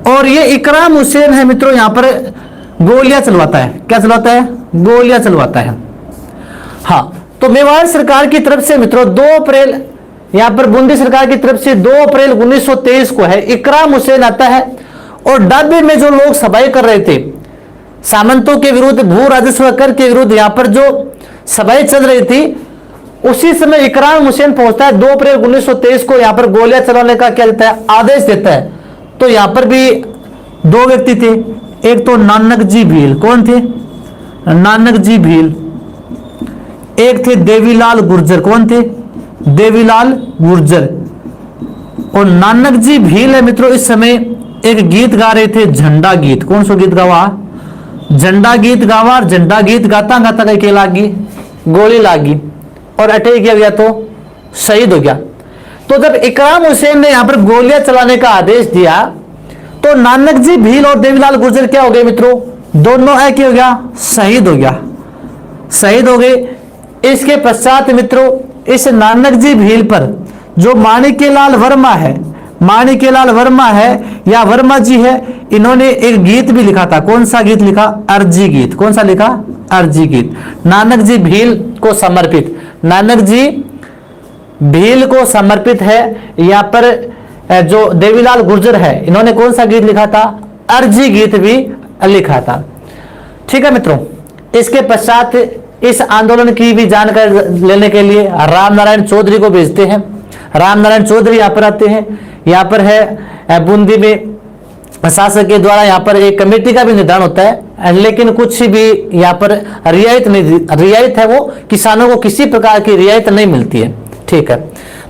S1: और ये इकराम हुसैन है मित्रों, यहां पर गोलियां चलवाता है। क्या चलवाता है? गोलियां चलवाता है। हाँ, तो मेवाड़ सरकार की तरफ से मित्रों 2 अप्रैल, यहां पर बूंदी सरकार की तरफ से 2 अप्रैल 1923 को है इकराम हुसैन आता है। और डाबे में जो लोग सभाएं कर रहे थे सामंतों के विरुद्ध, भू राजस्व कर के विरुद्ध, यहां पर जो सभाएं चल रही थी, उसी समय इकराम हुसैन पहुंचता है 2 अप्रैल 1923 को, यहां पर गोलियां चलाने का क्या देता है? आदेश देता है। तो यहां पर भी 2 व्यक्ति थे, एक तो नानक जी भील। कौन थे? नानक जी भील। एक थे देवीलाल गुर्जर। कौन थे? देवीलाल गुर्जर। और नानक जी भील है मित्रों, इस समय एक गीत गा रहे थे, झंडा गीत। कौन सा गीत गावा? झंडा गीत गावा। और झंडा गीत गाता गाता कहीं के लागी? गोली लागी और अटैक किया गया, तो शहीद हो गया। तो जब इकराम हुसैन ने यहां पर गोलियां चलाने का आदेश दिया, तो नानक जी भील और देवीलाल गुर्जर क्या हो गए मित्रों? दोनों है क्या हो गया? शहीद हो गया, शहीद हो गए। इसके पश्चात मित्रों इस नानक जी भील पर जो माणिक्यलाल वर्मा है, माणिक्यलाल वर्मा है या वर्मा जी है, इन्होंने एक गीत भी लिखा था। कौन सा गीत लिखा? अर्जी गीत। कौन सा लिखा? अर्जी गीत। नानक जी भील को समर्पित, नानक जी भील को समर्पित है। यहां पर जो देवीलाल गुर्जर है, इन्होंने कौन सा गीत लिखा था? अर्जी गीत भी लिखा था। ठीक है मित्रों, इसके पश्चात इस आंदोलन की भी जानकारी लेने के लिए राम नारायण चौधरी को भेजते हैं। राम नारायण चौधरी यहाँ पर आते हैं। यहाँ पर है बूंदी में शासक के द्वारा यहाँ पर एक कमेटी का भी निर्धारण होता है, लेकिन कुछ भी यहाँ पर रियायत नहीं, रियायत है वो किसानों को किसी प्रकार की रियायत नहीं मिलती है। ठीक है,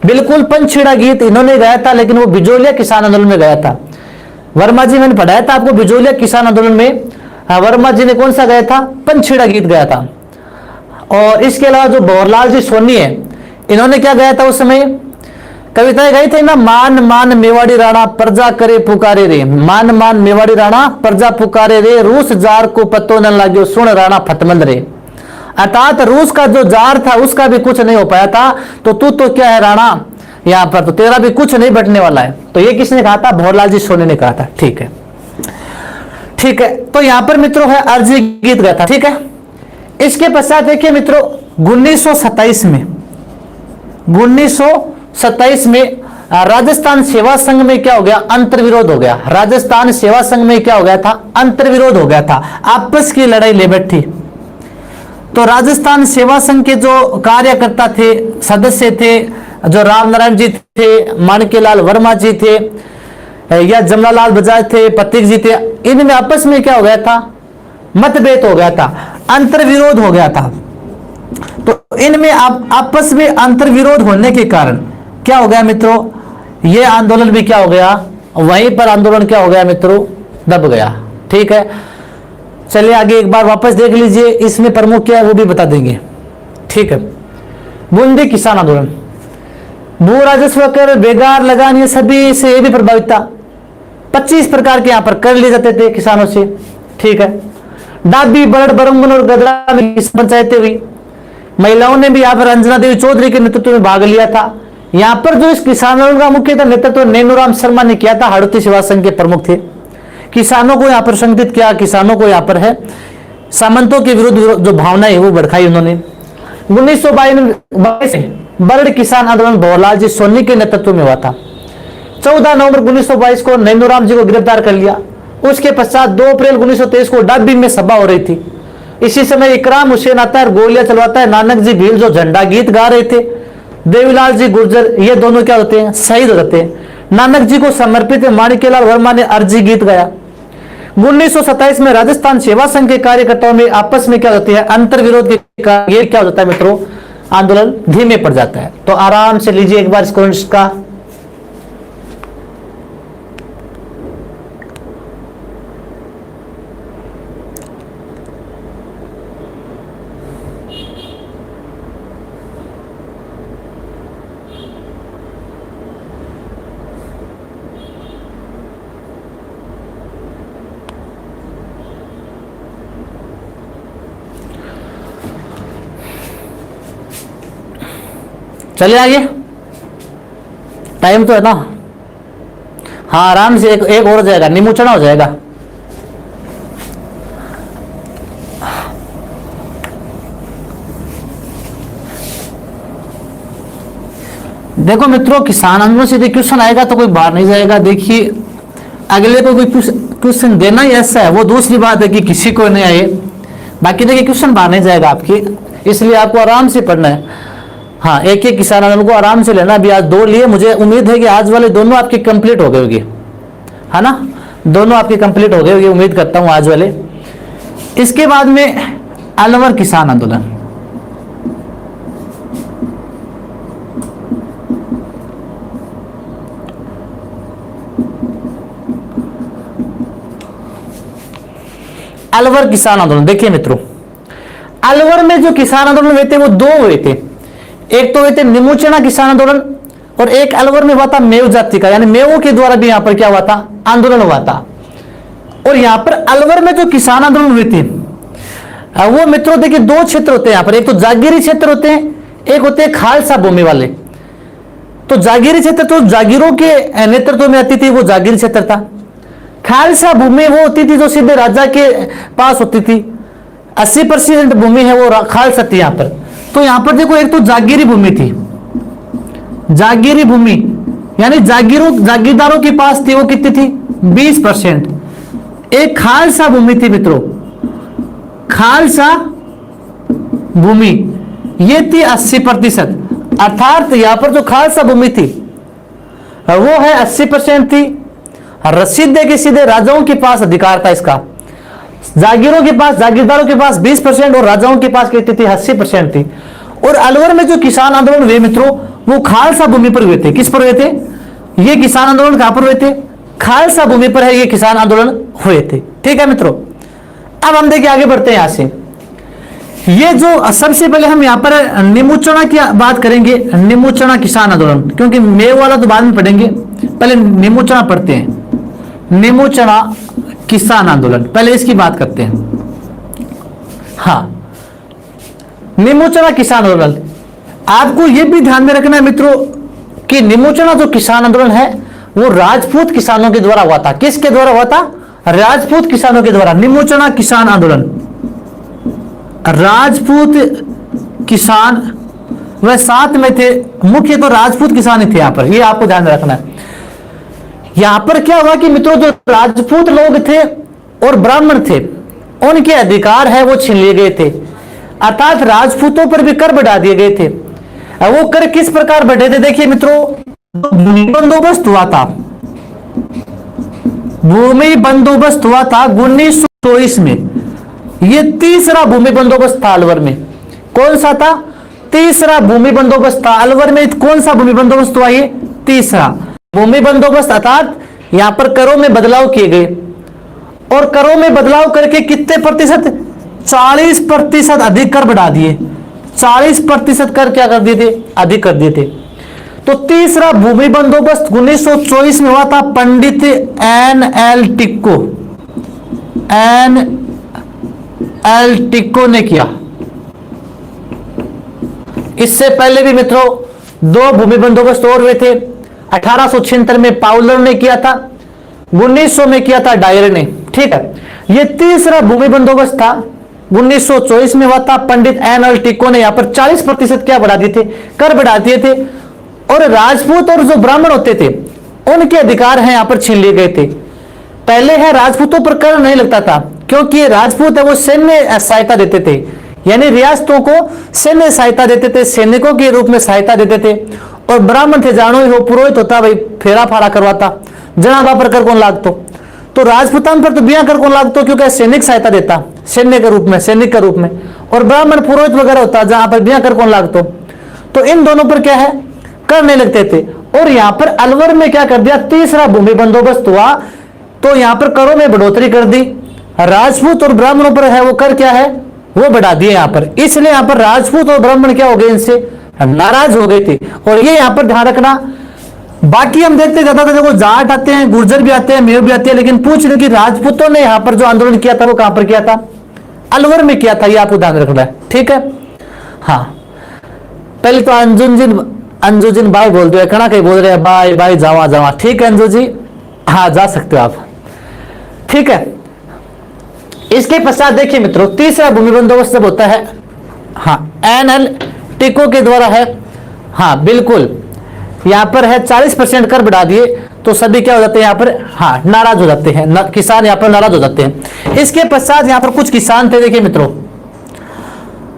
S1: बिल्कुल पंछीड़ा गीत इन्होंने गाया था, लेकिन वो बिजोलिया किसान आंदोलन में गाया था। वर्मा जी, मैंने पढ़ाया था आपको बिजोलिया किसान आंदोलन में वर्मा जी ने कौन सा गाया था? पंछीड़ा गीत गाया था। और इसके अलावा जो भंवरलाल जी सोनी है, इन्होंने क्या गाया था उस समय? कविताएं गाई थी ना, मान मान मेवाड़ी राणा प्रजा करे पुकारे रे, मान मान मेवाड़ी राणा प्रजा पुकारे रे, रूस जार को पत्तो न लाग्यो सुन राणा फतमंद रे। अर्थात रूस का जो जार था उसका भी कुछ नहीं हो पाया था, तो तू तो क्या है राणा, यहां पर तो तेरा भी कुछ नहीं बटने वाला है। तो ये किसने कहा था? भंवरलाल जी सोनी ने कहा था। ठीक है, ठीक है। तो यहां पर मित्रों है अर्जी गीत गाया था। ठीक है, इसके पश्चात देखिए मित्रों 1927 में, 1927 में राजस्थान सेवा संघ में क्या हो गया? अंतर्विरोध हो गया। राजस्थान सेवा संघ में क्या हो गया था? अंतर्विरोध हो गया था, आपस की लड़ाई ले बैठी। तो राजस्थान सेवा संघ के जो कार्यकर्ता थे, सदस्य थे, जो राम नारायण जी थे, माणिक्यलाल वर्मा जी थे, या जमनालाल बजाज थे, प्रतीक जी थे, इनमें आपस में क्या हो गया था? मतभेद हो गया था, अंतर्विरोध हो गया था। तो इनमें आपस में अंतर्विरोध होने के कारण क्या हो गया मित्रों? यह आंदोलन भी क्या हो गया? वहीं पर आंदोलन क्या हो गया मित्रों? दब गया। ठीक है, चलिए आगे एक बार वापस देख लीजिए, इसमें प्रमुख क्या है वो भी बता देंगे। ठीक है, बूंदी किसान आंदोलन, भू राजस्व कर, बेगार लगान, ये सभी से ये भी प्रभावित था। 25 प्रकार के यहां पर कर लिए जाते थे किसानों से। ठीक है, डाबी, बरड़, बरंगन और गदरा में पंचायतें हुई। महिलाओं ने भी यहां पर अंजना देवी चौधरी के नेतृत्व में भाग लिया था। यहां पर जो इस किसान आंदोलन का मुख्य नेतृत्व नैनूराम शर्मा ने किया था, हाड़ौती सेवा संघ के प्रमुख थे। किसानों को यहां पर संगठित किया, किसानों को यहां पर है सामंतों के विरुद्ध जो भावनाएं वो भड़काई उन्होंने। 1922 में बरड़ किसान आंदोलन भंवरलाल जी सोनी के नेतृत्व में हुआ था। 14 नवंबर 1922 को नैनूराम जी को गिरफ्तार कर लिया। उसके पश्चात 2 अप्रैल 1923 को डाबी में सभा हो रही थी। इसी समय इकराम हुसैन आता है, गोलियां चलवाता है। नानक जी भील जो झंडा गीत गा रहे थे, देवीलाल जी गुर्जर, ये दोनों क्या होते हैं? शहीद हो जाते हैं। नानक जी को समर्पित माणिक्यलाल वर्मा ने अर्जी गीत गाया। 1927 में राजस्थान सेवा संघ के कार्यकर्ताओं में आपस में क्या होती है? अंतर्विरोध के कारण ये क्या होता है मित्रों? आंदोलन धीमे पड़ जाता है। तो आराम से लीजिए एक बार इसका चलिए आगे, टाइम तो है ना। हाँ आराम से एक और हो जाएगा, निमुचना हो जाएगा। देखो मित्रों, किसान आंदोलन से क्वेश्चन आएगा तो कोई बाहर नहीं जाएगा। देखिए अगले को कोई क्वेश्चन देना ही ऐसा है, वो दूसरी बात है कि किसी को नहीं आए, बाकी देखिए क्वेश्चन बाहर नहीं जाएगा आपकी, इसलिए आपको आराम से पढ़ना है। हाँ, एक एक किसान आंदोलन को आराम से लेना। अभी आज 2 लिए, मुझे उम्मीद है कि आज वाले दोनों आपके कंप्लीट हो गए होंगे, है ना, दोनों आपके कंप्लीट हो गए होंगे, उम्मीद करता हूं आज वाले। इसके बाद में अलवर किसान आंदोलन। अलवर किसान आंदोलन, देखिए मित्रों, अलवर में जो किसान आंदोलन हुए थे वो 2 हुए थे। एक तो हुए थे निमुचना किसान आंदोलन, और एक अलवर में हुआ था मेव जाति का, यानी मेवों के द्वारा भी यहां पर क्या हुआ था, आंदोलन हुआ था। और यहां पर अलवर में जो किसान आंदोलन हुए थे वो मित्रों देखिए 2 क्षेत्र होते हैं यहां पर, एक तो जागीरी क्षेत्र होते हैं, एक होते हैं खालसा भूमि वाले। तो जागीरी क्षेत्र तो जागीरों के नेतृत्व में आती थी, वो जागीरी क्षेत्र था। खालसा भूमि वो होती थी जो सीधे राजा के पास होती थी, 80% भूमि है वो खालसा थी यहां पर। तो यहां पर देखो, एक तो जागीरी भूमि थी, जागीरी भूमि यानी जागीरदारों के पास थी, वो कितनी थी, 20%। एक खालसा भूमि थी मित्रों, खालसा भूमि ये थी 80%, अर्थात यहां पर जो खालसा भूमि थी वो है 80% थी। सीधे के सीधे राजाओं के पास अधिकार था इसका, जागीरों के पास, जागीरदारों के पास 20% और राजाओं के पास कितनी थी, 80% थी। और अलवर में जो किसान आंदोलन हुए मित्रों वो खालसा भूमि पर हुए थे। किस पर हुए थे, ये किसान आंदोलन कहां पर हुए थे, खालसा भूमि पर है ये किसान आंदोलन हुए थे। ठीक है मित्रों, अब हम देखिए आगे बढ़ते हैं यहां से। ये जो सबसे पहले हम यहां पर निमुचना की बात करेंगे, निमुचना किसान आंदोलन, क्योंकि मेव वाला तो बाद में पढ़ेंगे, पहले निमुचना पढ़ते हैं। निमुचना किसान आंदोलन, पहले इसकी बात करते हैं। हाँ, निमुचना किसान आंदोलन, आपको यह भी ध्यान में रखना है मित्रों कि निमुचना जो किसान आंदोलन है वो राजपूत किसानों के द्वारा हुआ था। किसके द्वारा हुआ था, राजपूत किसानों के द्वारा। निमुचना किसान आंदोलन राजपूत किसान वह साथ में थे, मुख्य तो राजपूत किसान ही थे यहां पर, ये आपको ध्यान में रखना है। यहां पर क्या हुआ कि मित्रों जो राजपूत लोग थे और ब्राह्मण थे उनके अधिकार है वो छीन लिए गए थे, अर्थात राजपूतों पर भी कर बढ़ा दिए गए थे। वो कर किस प्रकार बढ़े थे, देखिए मित्रों, भूमि बंदोबस्त हुआ था, भूमि बंदोबस्त हुआ था 1924 में। ये तीसरा भूमि बंदोबस्त था अलवर में। कौन सा था, तीसरा भूमि बंदोबस्त था अलवर में। कौन सा भूमि बंदोबस्त हुआ, ये तीसरा भूमि बंदोबस्त, अर्थात यहां पर करों में बदलाव किए गए, और करों में बदलाव करके कितने प्रतिशत, 40% अधिक कर बढ़ा दिए, 40% कर क्या कर दिए थे, अधिक कर दिए थे। तो तीसरा भूमि बंदोबस्त 1924 में हुआ था, पंडित NL टिक्को, NL टिक्को ने किया। इससे पहले भी मित्रों 2 भूमि बंदोबस्त और हुए थे। 1876 में पाउलर ने किया था, 1900 में किया था डायर ने। ठीक है, यह तीसरा भूमि बंदोबस्त था, 1924 में हुआ था। पंडित NL टिक्को ने यहां पर 40% क्या बढ़ा दिए थे, कर बढ़ा दिए थे। और राजपूत और जो ब्राह्मण होते थे उनके अधिकार हैं यहां पर छीन लिए गए थे। पहले है राजपूतों पर कर नहीं लगता था, क्योंकि राजपूत है वो सैन्य सहायता देते थे, यानी रियासतों को सैन्य सहायता देते थे, सैनिकों के रूप में सहायता देते थे। और ब्राह्मण थे, जानो हो पुरोहित होता, भाई फेरा फाड़ा करवाता, जना बापर कर कौन लागतो। तो राजपूतान पर तो बिया कर कौन लागतो, क्योंकि सैनिक सहायता देता, सैन्य के रूप में, सैनिक के रूप में। और ब्राह्मण पुरोहित वगैरह होता, जहां पर बिया कर कौन लागतो। तो इन दोनों पर क्या है, कर नहीं लगते थे। और यहां पर अलवर में क्या कर दिया, तीसरा भूमि बंदोबस्त हुआ, तो यहां पर करों में बढ़ोतरी कर दी, राजपूत और ब्राह्मणों पर है वो कर क्या है, वो बढ़ा दिए यहां पर। इसलिए यहां पर राजपूत और ब्राह्मण क्या हो गए, इनसे नाराज हो गए थे। और ये यहां पर ध्यान रखना। बाकी हम देखते ज्यादा देखो जाट आते हैं, गुर्जर भी आते हैं, मेव भी आते हैं, लेकिन पूछ रहे कि राजपूतों ने यहां पर जो आंदोलन किया था वो कहां पर किया था, अलवर में किया था, ये आपको ध्यान रखना है। ठीक है, हाँ, पहले तो अंजुजिन भाई बोल दो, कना कहीं बोल रहे हैं बाय बाय जावा जावा। ठीक है अंजू जी, हाँ जा सकते हो आप, ठीक है। इसके पश्चात देखिए मित्रों, तीसरा भूमि बंदोबस्त जब होता है, हाँ एनएल टिको के द्वारा है, हाँ बिल्कुल यहां पर है 40% कर बढ़ा दिए तो सभी क्या हो जाते हैं यहां पर, हाँ नाराज हो जाते हैं, किसान यहां पर नाराज हो जाते हैं। इसके पश्चात यहां पर कुछ किसान थे, देखिए मित्रों,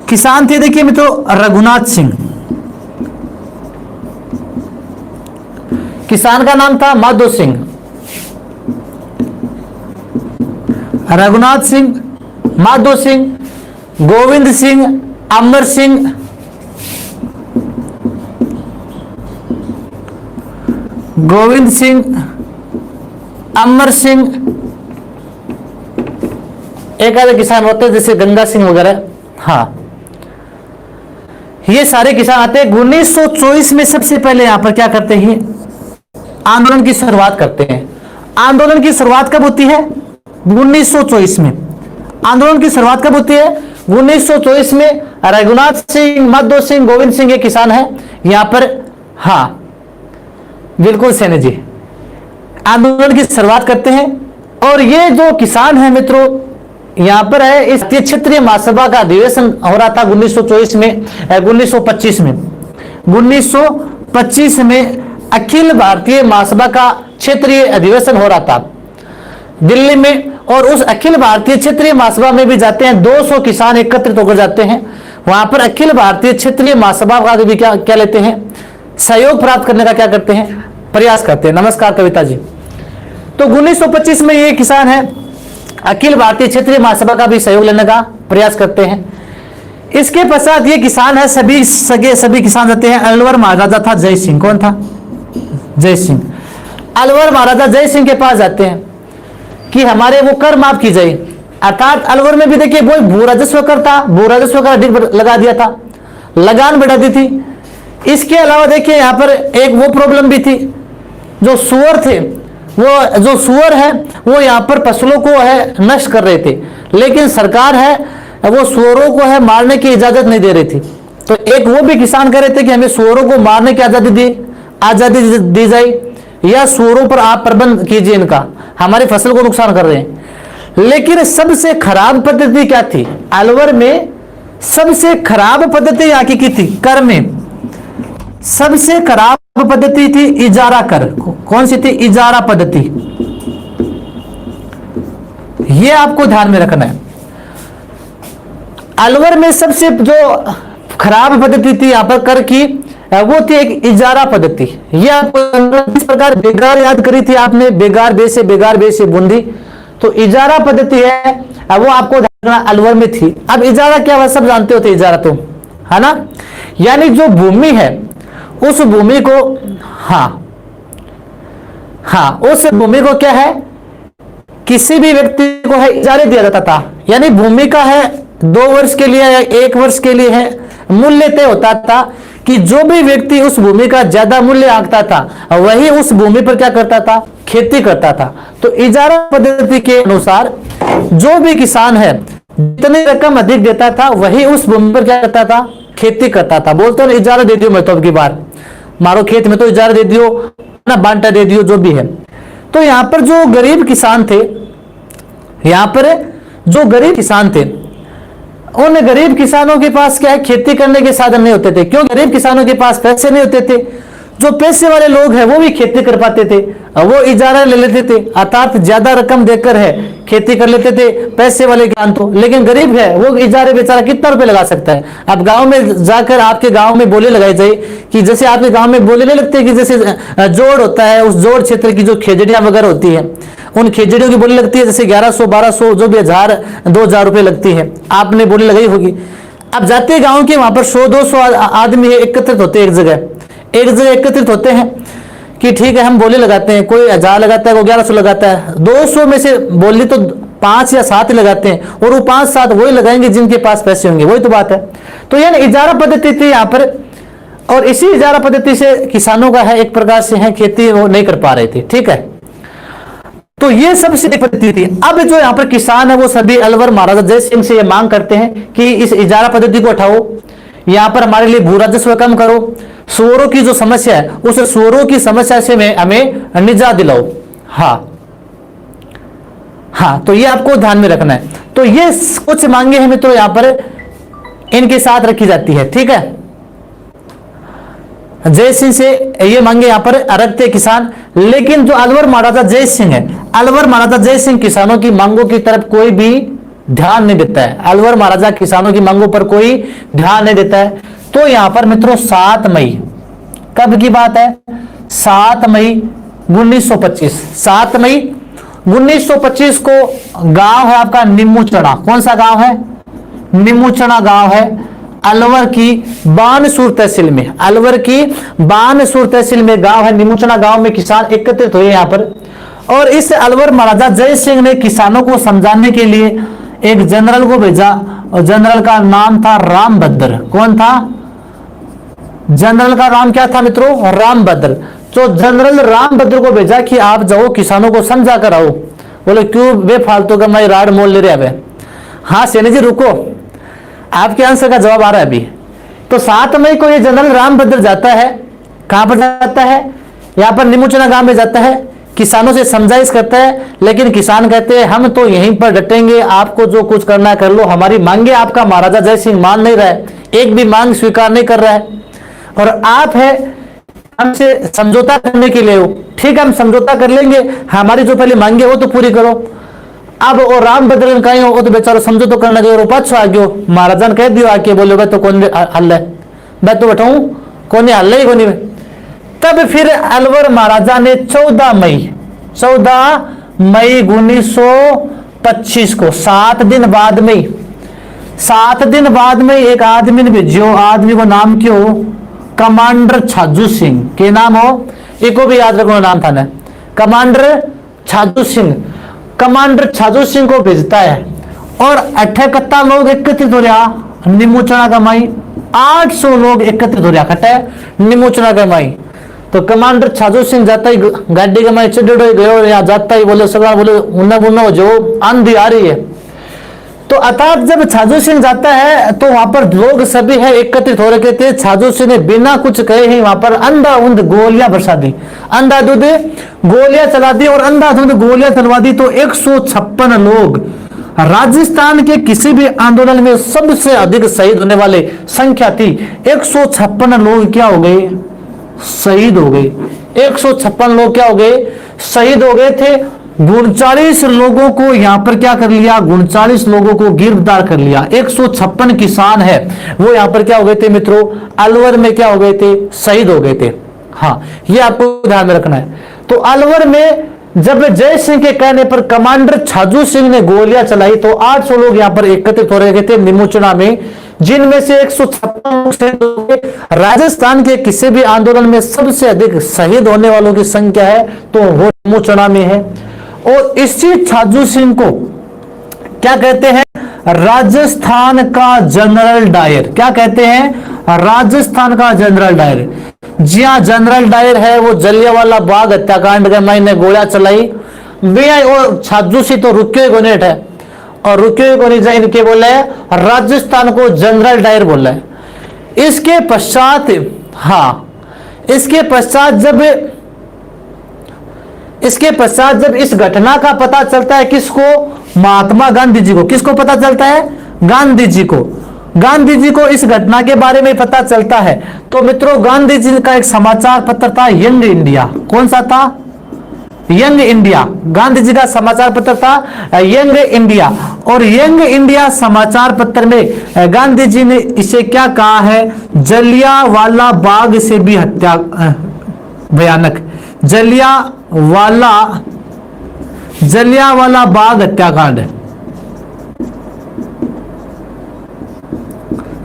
S1: किसान थे देखिए मित्रों रघुनाथ सिंह, किसान का नाम था माधो सिंह, रघुनाथ सिंह, माधो सिंह, गोविंद सिंह, अमर सिंह, गोविंद सिंह, अमर सिंह, एक आधे किसान होते हैं जैसे गंगा सिंह वगैरह, हाँ ये सारे किसान आते हैं। 1924 में सबसे पहले यहां पर क्या करते हैं, आंदोलन की शुरुआत करते हैं। आंदोलन की शुरुआत कब होती है, 1924 में। आंदोलन की शुरुआत कब होती है, 1924 में। रघुनाथ सिंह, माधो सिंह, गोविंद सिंह ये किसान है यहां पर, हाँ बिल्कुल सैनी जी आंदोलन की शुरुआत करते हैं। और ये जो किसान है मित्रों यहां पर है, इस क्षेत्रीय महासभा का अधिवेशन हो रहा था 1924 में, 1925 में, 1925 में अखिल भारतीय महासभा का क्षेत्रीय अधिवेशन हो रहा था दिल्ली में। और उस अखिल भारतीय क्षेत्रीय महासभा में भी जाते हैं 200 किसान एकत्रित होकर जाते हैं वहां पर। अखिल भारतीय क्षेत्रीय महासभा का भी क्या लेते हैं, सहयोग प्राप्त करने का क्या करते हैं, प्रयास करते हैं। नमस्कार कविता जी। तो 1925 में ये किसान है, अखिल भारतीय क्षेत्रीय महासभा का भी सहयोग लेने का प्रयास करते हैं। इसके पश्चात ये किसान है, सभी किसान जाते हैं। अलवर महाराजा था जय सिंह, कौन था, जय सिंह। अलवर महाराजा जय सिंह के पास जाते हैं कि हमारे वो कर माफ की जाए। अर्थात अलवर में भी देखिए वो भू राजस्व कर था, भू राजस्व का अधिक लगा दिया था, लगान बढ़ा दी थी। इसके अलावा देखिए यहाँ पर एक वो प्रॉब्लम भी थी, जो सुअर थे, वो जो सुअर है वो यहाँ पर फसलों को है नष्ट कर रहे थे, लेकिन सरकार है वो सुअरों को है मारने की इजाजत नहीं दे रही थी। तो एक वो भी किसान कह रहे थे कि हमें सुअरों को मारने की आजादी दी जाए, या सुअरों पर आप प्रबंध कीजिए, इनका हमारी फसल को नुकसान कर रहे हैं। लेकिन सबसे खराब पद्धति क्या थी, अलवर में सबसे खराब पद्धति यहाँ की थी, कर में सबसे खराब पद्धति थी इजारा कर। कौन सी थी, इजारा पद्धति। यह आपको ध्यान में रखना है। अलवर में सबसे जो खराब पद्धति थी यहां पर कर की, वो थी एक इजारा पद्धति। यह आपको इस प्रकार बेगार याद करी थी आपने, बेगार बे से बूंदी। तो इजारा पद्धति है वो आपको ध्यान अलवर में थी। अब इजारा क्या हुआ, सब जानते होते इजारा तो, है ना, यानी जो भूमि है उस भूमि को, उस भूमि को क्या है, किसी भी व्यक्ति को है इजारे दिया जाता था। यानी भूमि का है 2 वर्ष के लिए या 1 वर्ष के लिए है मूल्य तय होता था कि जो भी व्यक्ति उस भूमि का ज्यादा मूल्य आंकता था वही उस भूमि पर क्या करता था, खेती करता था। तो इजारा पद्धति के अनुसार जो भी किसान है जितनी रकम अधिक देता था वही उस भूमि पर क्या करता था, खेती करता था। बोलते हैं इजारा दे दियो, मैं तो अब की बार मारो खेत में तो इजारा दे दियो ना, बांटा दे दियो, जो भी है। तो यहां पर जो गरीब किसान थे, यहां पर जो गरीब किसान थे, उन गरीब किसानों के पास क्या है, खेती करने के साधन नहीं होते थे। क्यों, गरीब किसानों के पास पैसे नहीं होते थे। जो पैसे वाले लोग हैं वो भी खेती कर पाते थे, वो इजारा ले लेते थे, अर्थात ज्यादा रकम देकर है खेती कर लेते थे पैसे वाले किसान तो। लेकिन गरीब है वो इजारे बेचारा कितना रुपए लगा सकता है। अब गांव में जाकर आपके गांव में बोली लगाई जाए कि जैसे आपके गांव में बोली नहीं लगती कि जैसे जोड़ होता है, उस जोड़ क्षेत्र की जो खेजड़ियां वगैरह होती है उन खेजड़ियों की बोली लगती है जैसे 1100 1200 जो भी 1000 2000 रुपए लगती है, आपने बोली लगाई होगी। अब जाते गांव के वहां पर 100-200 आदमी एकत्रित होते हैं, एक जगह एकत्रित होते हैं कि ठीक है हम बोली लगाते हैं, कोई 1000 लगाता है, कोई 1100 लगाता है। 200 में से बोली तो 5 या 7 ही लगाते हैं, और वो 5-7 वही लगाएंगे जिनके पास पैसे होंगे, वही तो बात है। तो यानी इजारा पद्धति थी यहाँ पर, और इसी इजारा पद्धति से किसानों का है एक प्रकार से है खेती वो नहीं कर पा रहे थे, ठीक है। तो ये सबसे एक पद्धति थी। अब जो यहाँ पर किसान है वो सभी अलवर महाराजा जय सिंह से ये मांग करते हैं कि इस इजारा पद्धति को हटाओ, यहाँ पर हमारे लिए भू राजस्व कम करो, सुअरों की जो समस्या है उस सुअरों की समस्या से हमें निजात दिलाओ। हाँ हाँ, तो ये आपको ध्यान में रखना है। तो ये कुछ मांगे हैं मित्रों यहां पर इनके साथ रखी जाती है, ठीक है। जय सिंह से ये मांगे यहां पर रखते किसान, लेकिन जो अलवर महाराजा जय सिंह है, अलवर महाराजा जय सिंह किसानों की मांगों की तरफ कोई भी ध्यान नहीं देता है। अलवर महाराजा किसानों की मांगों पर कोई ध्यान नहीं देता है। तो यहां पर मित्रों 7 मई कब की बात है? 7 मई 1925। 7 मई 1925 को गांव है आपका निमुचना। कौन सा गांव है? निमुचना गांव है अलवर की बानसूर तहसील में। अलवर की बानसूर तहसील में गांव है निमुचना। गांव में किसान एकत्रित हुए यहां पर, और इस अलवर महाराजा जय सिंह ने किसानों को समझाने के लिए एक जनरल को भेजा, और जनरल का नाम था रामभद्र। कौन था? जनरल का नाम क्या था मित्रों? रामभद्र। तो जनरल रामभद्र को भेजा कि आप जाओ किसानों को समझा कर आओ। बोले क्यों बेफालतू का मैं राड मोल ले रहे अबे? हाँ सेनी जी रुको, आपके आंसर का जवाब आ रहा है अभी। तो 7 मई को ये जनरल रामभद्र जाता है, कहां पर जाता है? यहां पर निमुचना गांव में जाता है, किसानों से समझाइश करता है, लेकिन किसान कहते हैं हम तो यहीं पर डटेंगे, आपको जो कुछ करना है कर लो, हमारी मांगे आपका महाराजा जय सिंह मान नहीं रहा है, एक भी मांग स्वीकार नहीं कर रहा है, और आप है हमसे समझौता करने के लिए हो। ठीक है हम समझौता कर लेंगे, हमारी जो पहले मांगे वो तो पूरी करो। अब वो रामभद्र कहीं हो तो बेचारा समझो तो करना चाहिए, पाछो आ गयो, महाराजा ने कह दियो आके, बोलो भाई तो कौन हल है, मैं तो बैठाऊं कौन हल ही कोनी। तब फिर अलवर महाराजा ने 14 मई 1925 को 7 दिन बाद में एक आदमी ने भेजियो। आदमी को नाम क्यों? कमांडर छाजू सिंह के नाम हो, एक भी याद रखो नाम था ना, कमांडर छाजू सिंह। कमांडर छाजू सिंह को भेजता है, और 78 लोग एकत्रित हो रहा निमुचना का माई। 800 लोग एकत्रित हो रहा खटे निमुचना का माई। तो कमांडर छाजू सिंह जाता ही गाड़ी के माई चढ़ गयो, यहाँ जाता ही बोले सरदार बोले उन्ना बुन्ना जो आंधी आ रही है। तो अर्थात जब छाजू सिंह जाता है तो वहां पर लोग सभी है एकत्रित हो रखे थे। छाजू सिंह ने बिना कुछ कहे ही वहां पर अंधाधुंध गोलियां बरसा दी, अंधाधुंध गोलियां चला दी, और अंधाधुंध गोलियां चलवा दी। तो 156 लोग, राजस्थान के किसी भी आंदोलन में सबसे अधिक शहीद होने वाले संख्या थी। 156 लोग क्या हो गए? शहीद हो गए। 156 लोग क्या हो गए? शहीद हो गए थे। 39 लोगों को यहां पर क्या कर लिया? 39 लोगों को गिरफ्तार कर लिया। 156 किसान है वो यहां पर क्या हो गए थे मित्रों? अलवर में क्या हो गए थे? शहीद हो गए थे। हाँ ये आपको ध्यान में रखना है। तो अलवर में जब जय सिंह के कहने पर कमांडर छाजू सिंह ने गोलियां चलाई तो 800 लोग यहां पर एकत्रित हो रहे थे निमुचना में, जिनमें से 156 राजस्थान के किसी भी आंदोलन में सबसे अधिक शहीद होने वालों की संख्या है तो वो निमुचना में है। और इसी छाजू सिंह को क्या कहते हैं? राजस्थान का जनरल डायर। क्या कहते हैं? राजस्थान का जनरल डायर। जी हाँ जनरल डायर है वो जलियांवाला बाग हत्याकांड के मायने गोलियां चलाई वे, और छाजू सिंह तो रुके को नहीं है, और रुके को नहीं जाए इनके बोले राजस्थान को जनरल डायर बोला है। इसके पश्चात जब इस घटना का पता चलता है किसको? महात्मा गांधी जी को। किसको पता चलता है? गांधी जी को। गांधी जी को इस घटना के बारे में पता चलता है। तो मित्रों गांधी जी का एक समाचार पत्र था यंग इंडिया। कौन सा था? Young India. गांधी जी का समाचार पत्र था यंग इंडिया, और यंग इंडिया समाचार पत्र में गांधी जी ने इसे क्या कहा है? जलियांवाला बाग से भी हत्या भयानक, जलियांवाला बाग हत्याकांड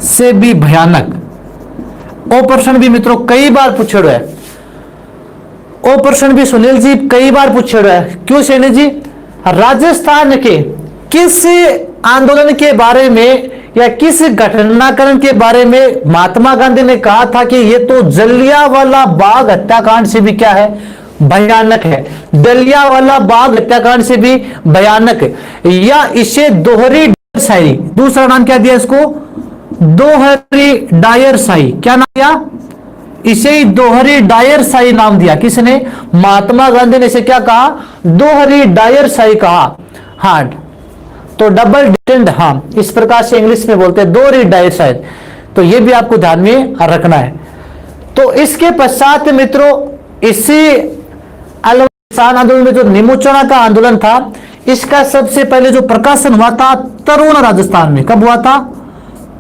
S1: से भी भयानक। ओ प्रश्न भी मित्रों कई बार पूछे है, ओ प्रश्न भी सुनील जी कई बार पूछे है। क्यों सैनी जी? राजस्थान के किस आंदोलन के बारे में या किस घटनाक्रम के बारे में महात्मा गांधी ने कहा था कि ये तो जलियांवाला बाग हत्याकांड से भी क्या है? भयानक है। जलियांवाला बाग हत्याकांड से भी भयानक, या इसे दोहरी डायर शाही, दूसरा नाम क्या दिया इसको? दोहरी डायर शाही। क्या नाम दिया? इसे दोहरी डायरशाही नाम दिया। किसने? महात्मा गांधी ने इसे क्या कहा? दोहरी डायरशाही कहा। हाँ, तो डबल डिटेंड, हाँ इस प्रकार से इंग्लिश में बोलते हैं दोहरी डायरशाही। तो ये भी आपको ध्यान में रखना है। तो इसके पश्चात मित्रों इसी किसान आंदोलन में जो निमोचना का आंदोलन था, इसका सबसे पहले जो प्रकाशन हुआ था तरुण राजस्थान में। कब हुआ था?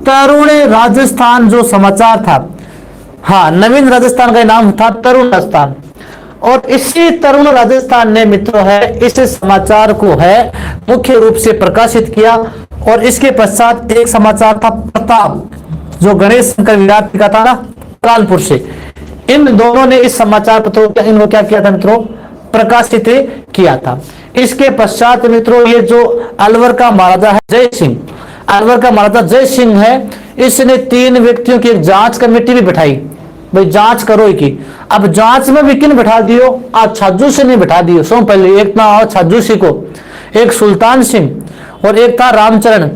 S1: तरुण राजस्थान जो समाचार था, हाँ नवीन राजस्थान का नाम था तरुण राजस्थान। और इसी तरुण राजस्थान ने मित्रों है इस समाचार को है मुख्य रूप से प्रकाशित किया। और इसके पश्चात एक समाचार था प्रताप, जो गणेश शंकर विद्यार्थी का था ना कानपुर से। इन दोनों ने इस समाचार पत्रों को इनको क्या किया था मित्रों? प्रकाशित किया था। इसके पश्चात मित्रों ये जो अलवर का महाराजा है जय सिंह, अलवर का महाराजा जय सिंह है, इसने 3 व्यक्तियों की एक जांच कमेटी भी बैठाई। भाई जांच करो की। अब जांच में भी किन बैठा दियो? आज छाजू सिंह ने बैठा दियो। सो पहले एक ना छाजू सिंह को, एक सुल्तान सिंह और एक था रामचरण।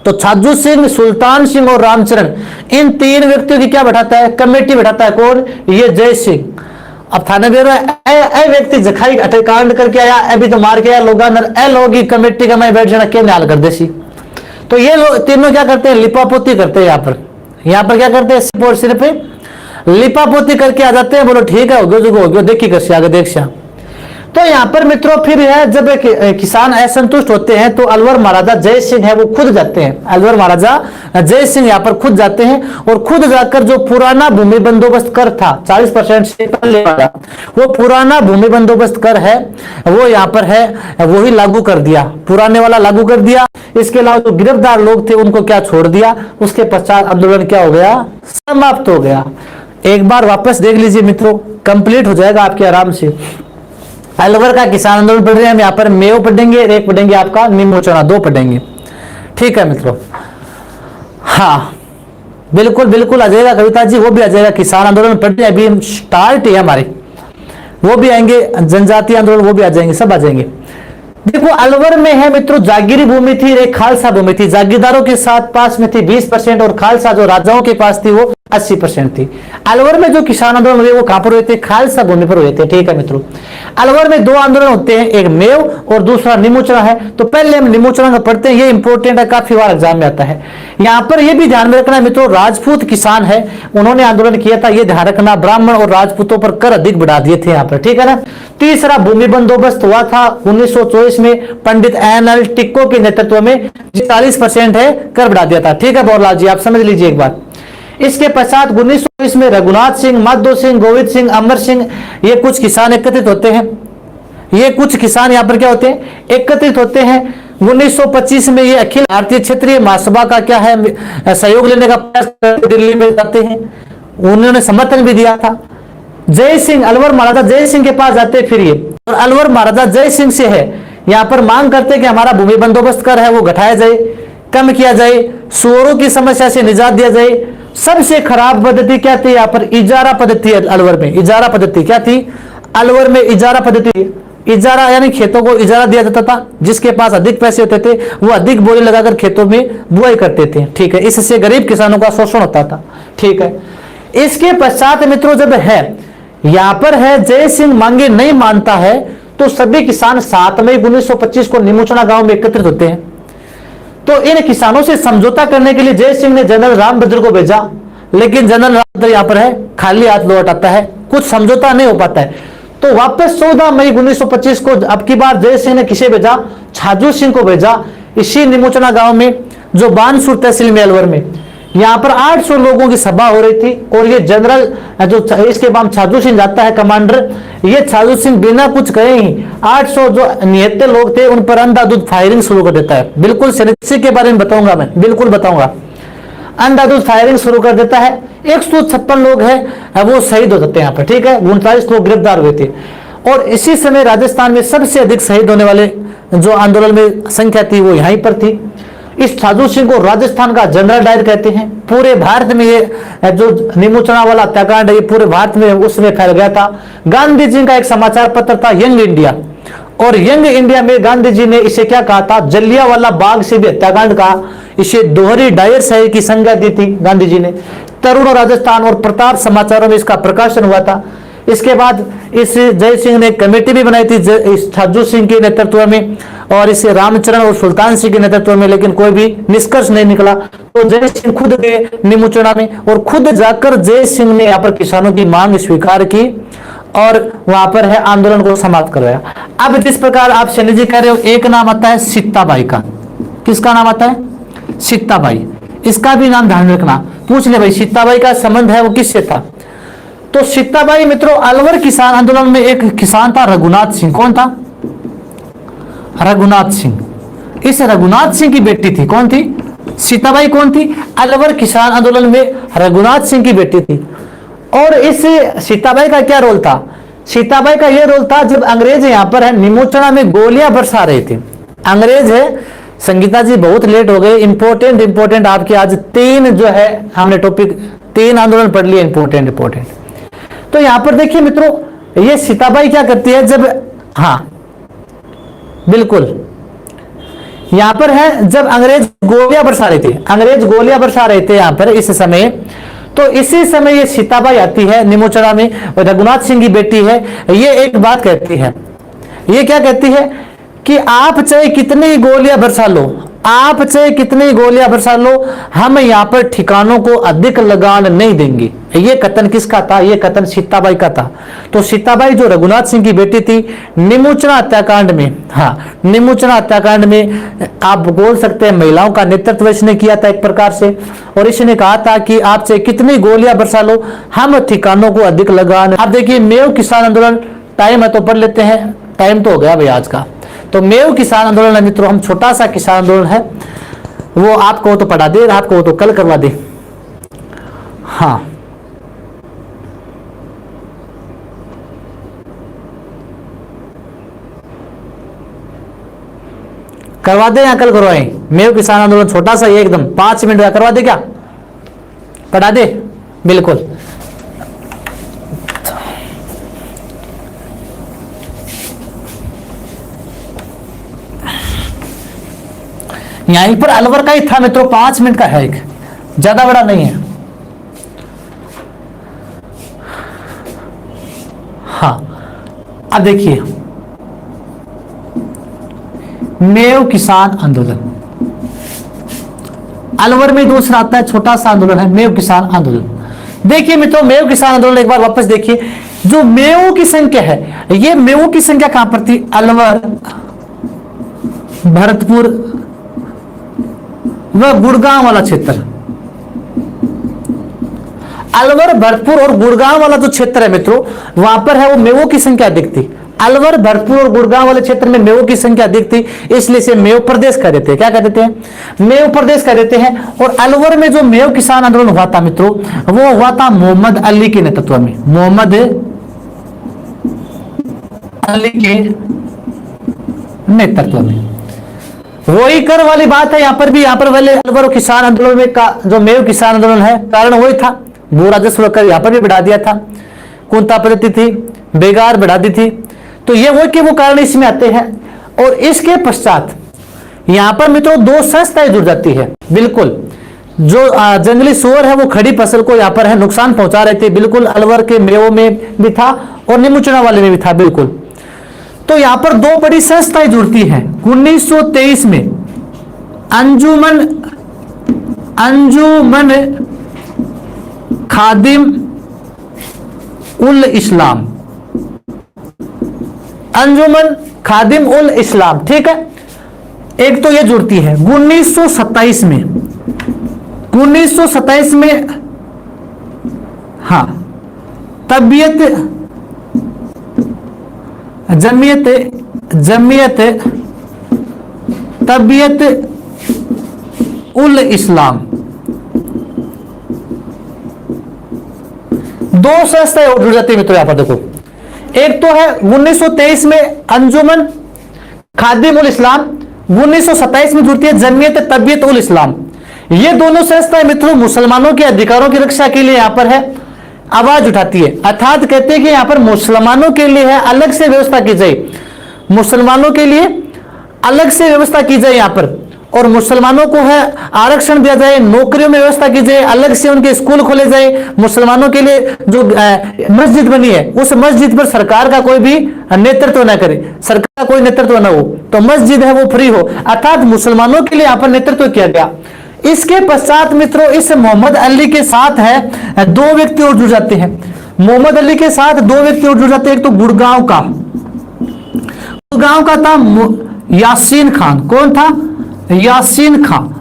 S1: तो छाजू सिंह, सुल्तान सिंह और रामचरण, इन 3 व्यक्तियों की क्या बैठाता है? कमेटी बैठाता है। कौन? ये जय सिंह। अब थाने दे रहा व्यक्ति जखाई कांड करके आया, अभी तो मार के आया लोग की कमेटी का मैं बैठ जाना क्या न्याल कर देसी। तो ये लोग तीनों क्या करते हैं? लिपापोती करते हैं। यहाँ पर क्या करते हैं? सिर पे लिपापोती करके आ जाते हैं। बोलो ठीक है, हो गयो देखी कर आगे देख श्या। तो यहाँ पर मित्रों फिर है जब किसान असंतुष्ट होते हैं तो अलवर महाराजा जय सिंह है वो खुद जाते हैं। अलवर महाराजा जय सिंह यहाँ पर खुद जाते हैं और खुद जाकर जो पुराना भूमि बंदोबस्त कर था 40% से पहले वाला, वो पुराना भूमि बंदोबस्त कर है वो यहाँ पर है वही लागू कर दिया, पुराने वाला लागू कर दिया। इसके अलावा जो गिरफ्तार लोग थे उनको क्या छोड़ दिया। उसके पश्चात आंदोलन क्या हो गया? समाप्त हो गया। एक बार वापस देख लीजिए मित्रों, कंप्लीट हो जाएगा आपके आराम से। अलवर का किसान आंदोलन पढ़ रहे हैं हम, यहाँ पर मेव पढ़ेंगे, एक पढ़ेंगे आपका निमोचना, 2 पढ़ेंगे। ठीक है मित्रों, हाँ बिल्कुल बिल्कुल आ जाएगा कविता जी, वो भी आ जाएगा। किसान आंदोलन पढ़ रहे हैं अभी स्टार्ट है हमारे, वो भी आएंगे। जनजातीय आंदोलन वो भी आ जाएंगे, सब आ जाएंगे। देखो अलवर में है मित्रों जागीरी भूमि थी, एक खालसा भूमि थी। जागीरदारों के साथ पास में थी 20% और खालसा जो राजाओं के पास थी वो 80% थी। अलवर में जो किसान आंदोलन हुए वो कहां पर हुए थे? खालसा भूमि पर हुए थे। ठीक है मित्रों, अलवर में 2 आंदोलन होते हैं, एक मेव और दूसरा निमोचना है। तो पहले हम निमोचना का पढ़ते हैं, ये इंपॉर्टेंट है, काफी बार एग्जाम में आता है। यहां पर यह भी ध्यान में रखना मित्रों, राजपूत किसान है उन्होंने आंदोलन किया था, ये ध्यान रखना। ब्राह्मण और राजपूतों पर कर अधिक बढ़ा दिए थे यहाँ पर, ठीक है ना। तीसरा भूमि बंदोबस्त हुआ था 1924 में पंडित NL टिक्को के नेतृत्व में, 40% है कर बढ़ा दिया था। ठीक है बोरलाल जी, आप समझ लीजिए एक बार। इसके पश्चात 1920 में रघुनाथ सिंह, माधो सिंह, गोविंद सिंह, अमर सिंह, ये कुछ किसान एकत्रित होते हैं। ये कुछ किसान यहाँ पर क्या होते हैं? एकत्रित होते हैं। 1925 में ये अखिल भारतीय क्षेत्रीय महासभा का क्या है सहयोग लेने का प्रयास करते दिल्ली में जाते हैं, उन्होंने समर्थन भी दिया था। जय सिंह, अलवर महाराजा जय सिंह के पास जाते फिर ये, और अलवर महाराजा जय सिंह से है यहाँ पर मांग करते कि हमारा भूमि बंदोबस्त कर है वो घटाया जाए, कम किया जाए, सुअरों की समस्या से निजात दिया जाए। सबसे खराब पद्धति क्या थी यहाँ पर? इजारा पद्धति। अलवर में इजारा पद्धति क्या थी? अलवर में इजारा पद्धति, इजारा यानी खेतों को इजारा दिया जाता था। जिसके पास अधिक पैसे होते थे वो अधिक बोली लगाकर खेतों में बुआई करते थे। ठीक है, इससे गरीब किसानों का शोषण होता था। ठीक है, इसके पश्चात मित्रों जब है यहां पर है जय सिंह मांगे नहीं मानता है तो सभी किसान 7 मई 1925 को निमोचना गांव में एकत्रित होते हैं। तो इन किसानों से समझौता करने के लिए जय सिंह ने जनरल रामभद्र को भेजा, लेकिन जनरल रामभद्र यहां पर है खाली हाथ लौट आता है, कुछ समझौता नहीं हो पाता है। तो वापस 14 मई 1925 को अब की बार जय सिंह ने किसे भेजा? छाजू सिंह को भेजा, इसी निमोचना गांव में जो बानसूर तहसील में अलवर में। यहां पर 800 लोगों की सभा हो रही थी और ये जनरल जो इसके बाद छाजू सिंह जाता है कमांडर, ये छाजू सिंह बिना कुछ कहे ही 800 जो निहत्ते लोग थे उन पर अंधाधुंध फायरिंग शुरू कर देता है। बिल्कुल इसी के बारे में बताऊंगा, मैं बिल्कुल बताऊंगा। अंधाधुंध फायरिंग शुरू कर देता है। 156 लोग हैं वो शहीद हो जाते हैं यहाँ पर। ठीक है, 39 लोग गिरफ्तार हुए थे। और इसी समय राजस्थान में सबसे अधिक शहीद होने वाले जो आंदोलन में संख्या थी वो यहीं पर थी। इस छाजू सिंह को राजस्थान का जनरल डायर कहते हैं। पूरे भारत में ये जो निमोचना वाला हत्याकांड है ये पूरे भारत में उसमें फैल गया था। गांधी जी का एक समाचार पत्र था यंग इंडिया, और यंग इंडिया में गांधी जी ने इसे क्या कहा था? जलियांवाला बाग से भी हत्याकांड कहा। इसे दोहरी डायरशाही की संज्ञा दी थी गांधी जी ने। तरुण राजस्थान और प्रताप समाचारों में इसका प्रकाशन हुआ था। इसके बाद इस जय सिंह ने कमेटी भी बनाई थी इस छाजू सिंह के नेतृत्व में और इसे रामचरण और सुल्तान सिंह के नेतृत्व में, लेकिन कोई भी निष्कर्ष नहीं निकला। तो जय सिंह खुद गए नीमूचड़ा में और खुद जाकर जय सिंह ने यहाँ पर किसानों की मांग स्वीकार की और वहां पर है आंदोलन को समाप्त करवाया। अब जिस प्रकार आप शनि जी कह रहे हो, एक नाम आता है सीताबाई का। किसका नाम आता है? सीताबाई। इसका भी नाम ध्यान रखना, पूछ ले भाई सीताबाई का संबंध है वो किससे था? तो सीताबाई मित्रों अलवर किसान आंदोलन में एक किसान था रघुनाथ सिंह। कौन था? रघुनाथ सिंह। इस रघुनाथ सिंह की बेटी थी। कौन थी? सीताबाई। कौन थी? अलवर किसान आंदोलन में रघुनाथ सिंह की बेटी थी। और इस सीताबाई का क्या रोल था? सीताबाई का यह रोल था जब अंग्रेज यहां पर है नीमूचड़ा में गोलियां बरसा रहे थे। अंग्रेज है, संगीता जी बहुत लेट हो गए। इंपोर्टेंट आपके आज 3 जो है हमने टॉपिक 3 आंदोलन पढ़ लिए इंपोर्टेंट। तो यहां पर देखिए मित्रों ये सीताबाई क्या करती है जब, हाँ बिल्कुल यहां पर है जब अंग्रेज गोलियां बरसा रहे थे, अंग्रेज गोलियां बरसा रहे थे यहां पर इस समय, तो इसी समय ये सीताबाई आती है नीमूचड़ा में और रघुनाथ सिंह की बेटी है। ये एक बात कहती है, ये क्या कहती है कि आप चाहे कितनी गोलियां बरसा लो, आप चाहे कितनी गोलियां बरसा लो, हम यहां पर ठिकानों को अधिक लगान नहीं देंगे। ये कथन किसका था? ये कथन सीताबाई का था। तो सीताबाई जो रघुनाथ सिंह की बेटी थी, नीमूचड़ा हत्याकांड में, हाँ नीमूचड़ा हत्याकांड में आप बोल सकते हैं महिलाओं का नेतृत्व इसने किया था एक प्रकार से, और इसने कहा था कि आप चाहे कितनी गोलियां बरसा लो, हम ठिकानों को अधिक लगान। अब देखिए मेव किसान आंदोलन, टाइम है तो पढ़ लेते हैं, टाइम तो हो गया भाई आज का। तो मेव किसान आंदोलन है मित्रों, हम छोटा सा किसान आंदोलन है, वो आपको तो पढ़ा दे, आपको तो कल करवा दे। हाँ करवा दे या कल करवाए? मेव किसान आंदोलन छोटा सा ये एकदम 5 मिनट का, करवा दे क्या? पढ़ा दे बिल्कुल। यहीं पर अलवर का ही था मित्रों, 5 मिनट का है, एक ज्यादा बड़ा नहीं है। हाँ अब देखिए मेव किसान आंदोलन, अलवर में दूसरा आता है छोटा सा आंदोलन है मेव किसान आंदोलन। देखिए मित्रों मेव किसान आंदोलन एक बार वापस देखिए, जो मेवों की संख्या है, ये मेवों की संख्या कहां पर थी? अलवर, भरतपुर व गुड़गांव वाला क्षेत्र। अलवर, भरतपुर और गुड़गांव वाला जो क्षेत्र है मित्रों, वहां पर है वो मेवों की संख्या अधिक थी। अलवर, भरतपुर और गुड़गांव वाले क्षेत्र में मेवों की संख्या अधिक थी, इसलिए इसे मेव प्रदेश कह देते हैं। क्या कह देते हैं? मेव प्रदेश कह देते हैं। और अलवर में जो मेव किसान आंदोलन हुआ था मित्रों, वो हुआ था मोहम्मद अली के नेतृत्व में। मोहम्मद अली के नेतृत्व में। वही कर वाली बात है यहाँ पर भी, यहाँ पर वाले अलवर किसान आंदोलन में का जो मेव किसान आंदोलन है, कारण वही था, भू राजस्व कर यहाँ पर भी बढ़ा दिया था, कुंता पद्धति थी, बेगार बढ़ा दी थी। तो ये वो कारण इसमें आते हैं। और इसके पश्चात यहाँ पर मित्रों 2 संस्थाएं जुड़ जाती है। बिल्कुल जो जंगली सुअर है वो खड़ी फसल को यहाँ पर है नुकसान पहुंचा रहे थे, बिल्कुल अलवर के मेवों में भी था और नीमूचड़ा वाले में भी था बिल्कुल। तो यहां पर 2 बड़ी संस्थाएं जुड़ती हैं 1923 में, अंजुमन खादिम उल इस्लाम, अंजुमन खादिम उल इस्लाम, ठीक है। एक तो ये जुड़ती है 1927 में, 1927 में हाँ जमीयत तबीयत उल इस्लाम, 2 संस्थाएं जुड़ जाती है मित्रों। यहां पर देखो, एक तो है 1923 में अंजुमन खादिम उल इस्लाम, 1927 में जुड़ती है जमीयत तबीयत उल इस्लाम। ये दोनों संस्थाएं मित्रों मुसलमानों के अधिकारों की रक्षा के लिए यहां पर है आवाज उठाती है, अर्थात कहते हैं कि यहां पर मुसलमानों के लिए है अलग से व्यवस्था की जाए, मुसलमानों के लिए अलग से व्यवस्था की जाए यहां पर। और मुसलमानों को है आरक्षण दिया जाए, नौकरियों में व्यवस्था की जाए, अलग से उनके स्कूल खोले जाए, मुसलमानों के लिए जो मस्जिद बनी है उस मस्जिद पर सरकार का कोई भी नेतृत्व न करे, सरकार का कोई नेतृत्व न हो, तो मस्जिद है वो फ्री हो, अर्थात मुसलमानों के लिए यहाँ पर नेतृत्व किया गया। इसके पश्चात मित्रों इस मोहम्मद अली के साथ है दो व्यक्ति और जुड़ जाते हैं। मोहम्मद अली के साथ दो व्यक्ति और जुड़ जाते हैं। एक तो गुड़गांव का था यासीन खान। कौन था? यासीन खान।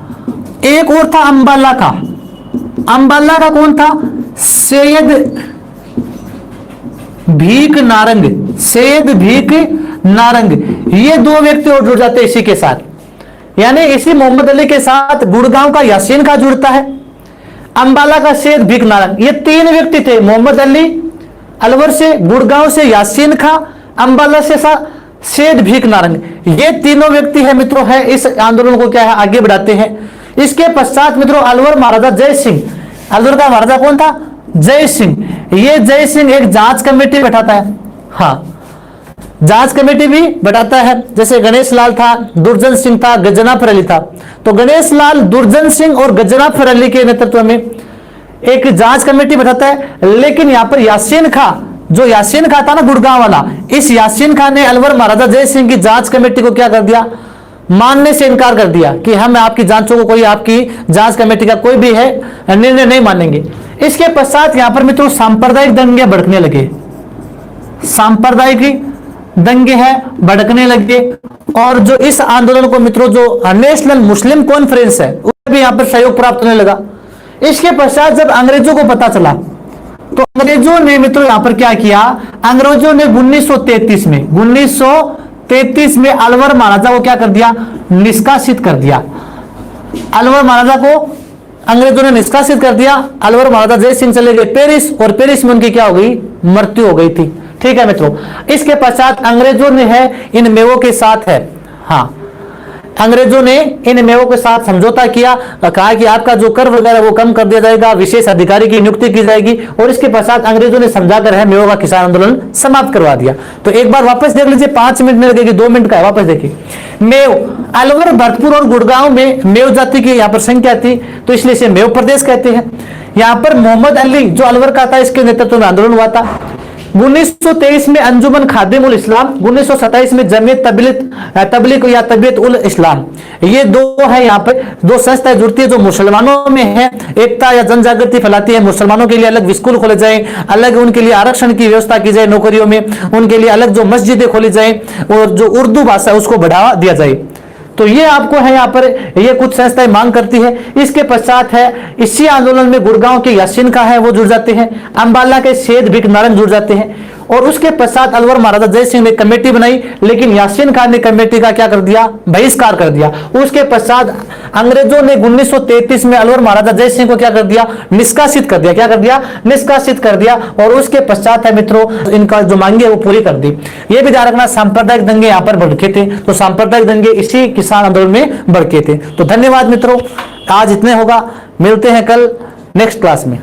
S1: एक और था अंबाला का। अंबाला का कौन था? सैयद भीख नारंग। सैयद भीख नारंग। ये दो व्यक्ति और जुड़ जाते हैं इसी के साथ, यानी इसी मोहम्मद अली के साथ गुड़गांव का यासीन खान जुड़ता है, अंबाला का सैयद भीख नारंग। ये तीन व्यक्ति थे, मोहम्मद अली अलवर से, गुड़गांव से यासीन खां, अंबाला से सैयद भीख नारंग। ये तीनों व्यक्ति है मित्रों है इस आंदोलन को क्या है आगे बढ़ाते हैं। इसके पश्चात मित्रों अलवर महाराजा जय सिंह। अलवर का महाराजा कौन था? जय सिंह। ये जय सिंह एक जांच कमेटी बैठाता है। हाँ, जांच कमेटी भी बैठाता है। जैसे गणेश लाल था, दुर्जन सिंह था, गजनाफर अली था। तो गणेश लाल, दुर्जन सिंह और गजनाफर अली के नेतृत्व में एक जांच कमेटी बैठाता है। लेकिन यहाँ पर यासीन खां, जो यासीन खां था ना गुड़गांव वाला, इस यासीन खां ने अलवर महाराजा जय सिंह की जांच कमेटी को क्या कर दिया? मानने से इनकार कर दिया कि हम आपकी जांचों को, कोई आपकी जांच कमेटी का कोई भी है निर्णय नहीं मानेंगे। इसके पश्चात यहाँ पर मित्रों सांप्रदायिक दंगे भड़कने लगे। सांप्रदायिक दंगे हैं भड़कने लगे। और जो इस आंदोलन को मित्रों जो नेशनल मुस्लिम कॉन्फ्रेंस है उसमें भी यहाँ पर सहयोग प्राप्त होने लगा। इसके पश्चात जब अंग्रेजों को पता चला तो अंग्रेजों ने मित्रों यहाँ पर क्या किया? अंग्रेजों ने 1933 में अलवर महाराजा को क्या कर दिया? निष्कासित कर दिया। अलवर महाराजा को अंग्रेजों ने निष्कासित कर दिया। अलवर महाराजा जय सिंह चले गए पेरिस, और पेरिस में उनकी क्या हो गई? मृत्यु हो गई थी। ठीक है मित्रों, इसके पश्चात अंग्रेजों ने है इन मेवों के साथ है, हाँ, अंग्रेजों ने इन मेवों के साथ समझौता किया, कहा कि आपका जो कर वगैरह वो कम कर दिया जाएगा, विशेष अधिकारी की नियुक्ति की जाएगी। और इसके पश्चात अंग्रेजों ने समझाकर है मेवों का किसान आंदोलन समाप्त करवा दिया। तो एक बार वापस देख लीजिए, 5 मिनट में लगेगी, 2 मिनट का है, वापस देखिए। मेव, अलवर, भरतपुर और गुड़गांव में मेव जाति की यहाँ पर संख्या थी, तो इसलिए इसे मेव प्रदेश कहते हैं। यहाँ पर मोहम्मद अली जो अलवर का था, इसके नेतृत्व में आंदोलन हुआ था। 1923 में अंजुमन खादिम उल इस्लाम, 1927 में जमीयत तबलीग या तबीयत उल इस्लाम, ये दो है यहाँ पे दो संस्थाएं जुड़ती है जो मुसलमानों में है एकता या जन जागृति फैलाती है। मुसलमानों के लिए अलग स्कूल खोले जाए, अलग उनके लिए आरक्षण की व्यवस्था की जाए, नौकरियों में उनके लिए अलग जो मस्जिदें खोली जाए, और जो उर्दू भाषा है उसको बढ़ावा दिया जाए। तो ये आपको है यहाँ पर ये कुछ संस्थाएं मांग करती है। इसके पश्चात है इसी आंदोलन में गुड़गांव के यासीन खां है वो जुड़ जाते हैं, अंबाला के सैयद भीख नारंग जुड़ जाते हैं। और उसके पश्चात अलवर महाराजा जय सिंह ने कमेटी बनाई, लेकिन यासीन खान ने कमेटी का क्या कर दिया? बहिष्कार कर दिया। उसके पश्चात अंग्रेजों ने 1933 में अलवर महाराजा जय सिंह को क्या कर दिया? निष्कासित कर दिया। क्या कर दिया? निष्कासित कर दिया। और उसके पश्चात है मित्रों इनका जो मांगे वो पूरी कर दी। ये भी ध्यान रखना, सांप्रदायिक दंगे यहाँ पर भड़के थे, तो सांप्रदायिक दंगे इसी किसान आंदोलन में भड़के थे। तो धन्यवाद मित्रों, आज इतने होगा, मिलते हैं कल नेक्स्ट क्लास में।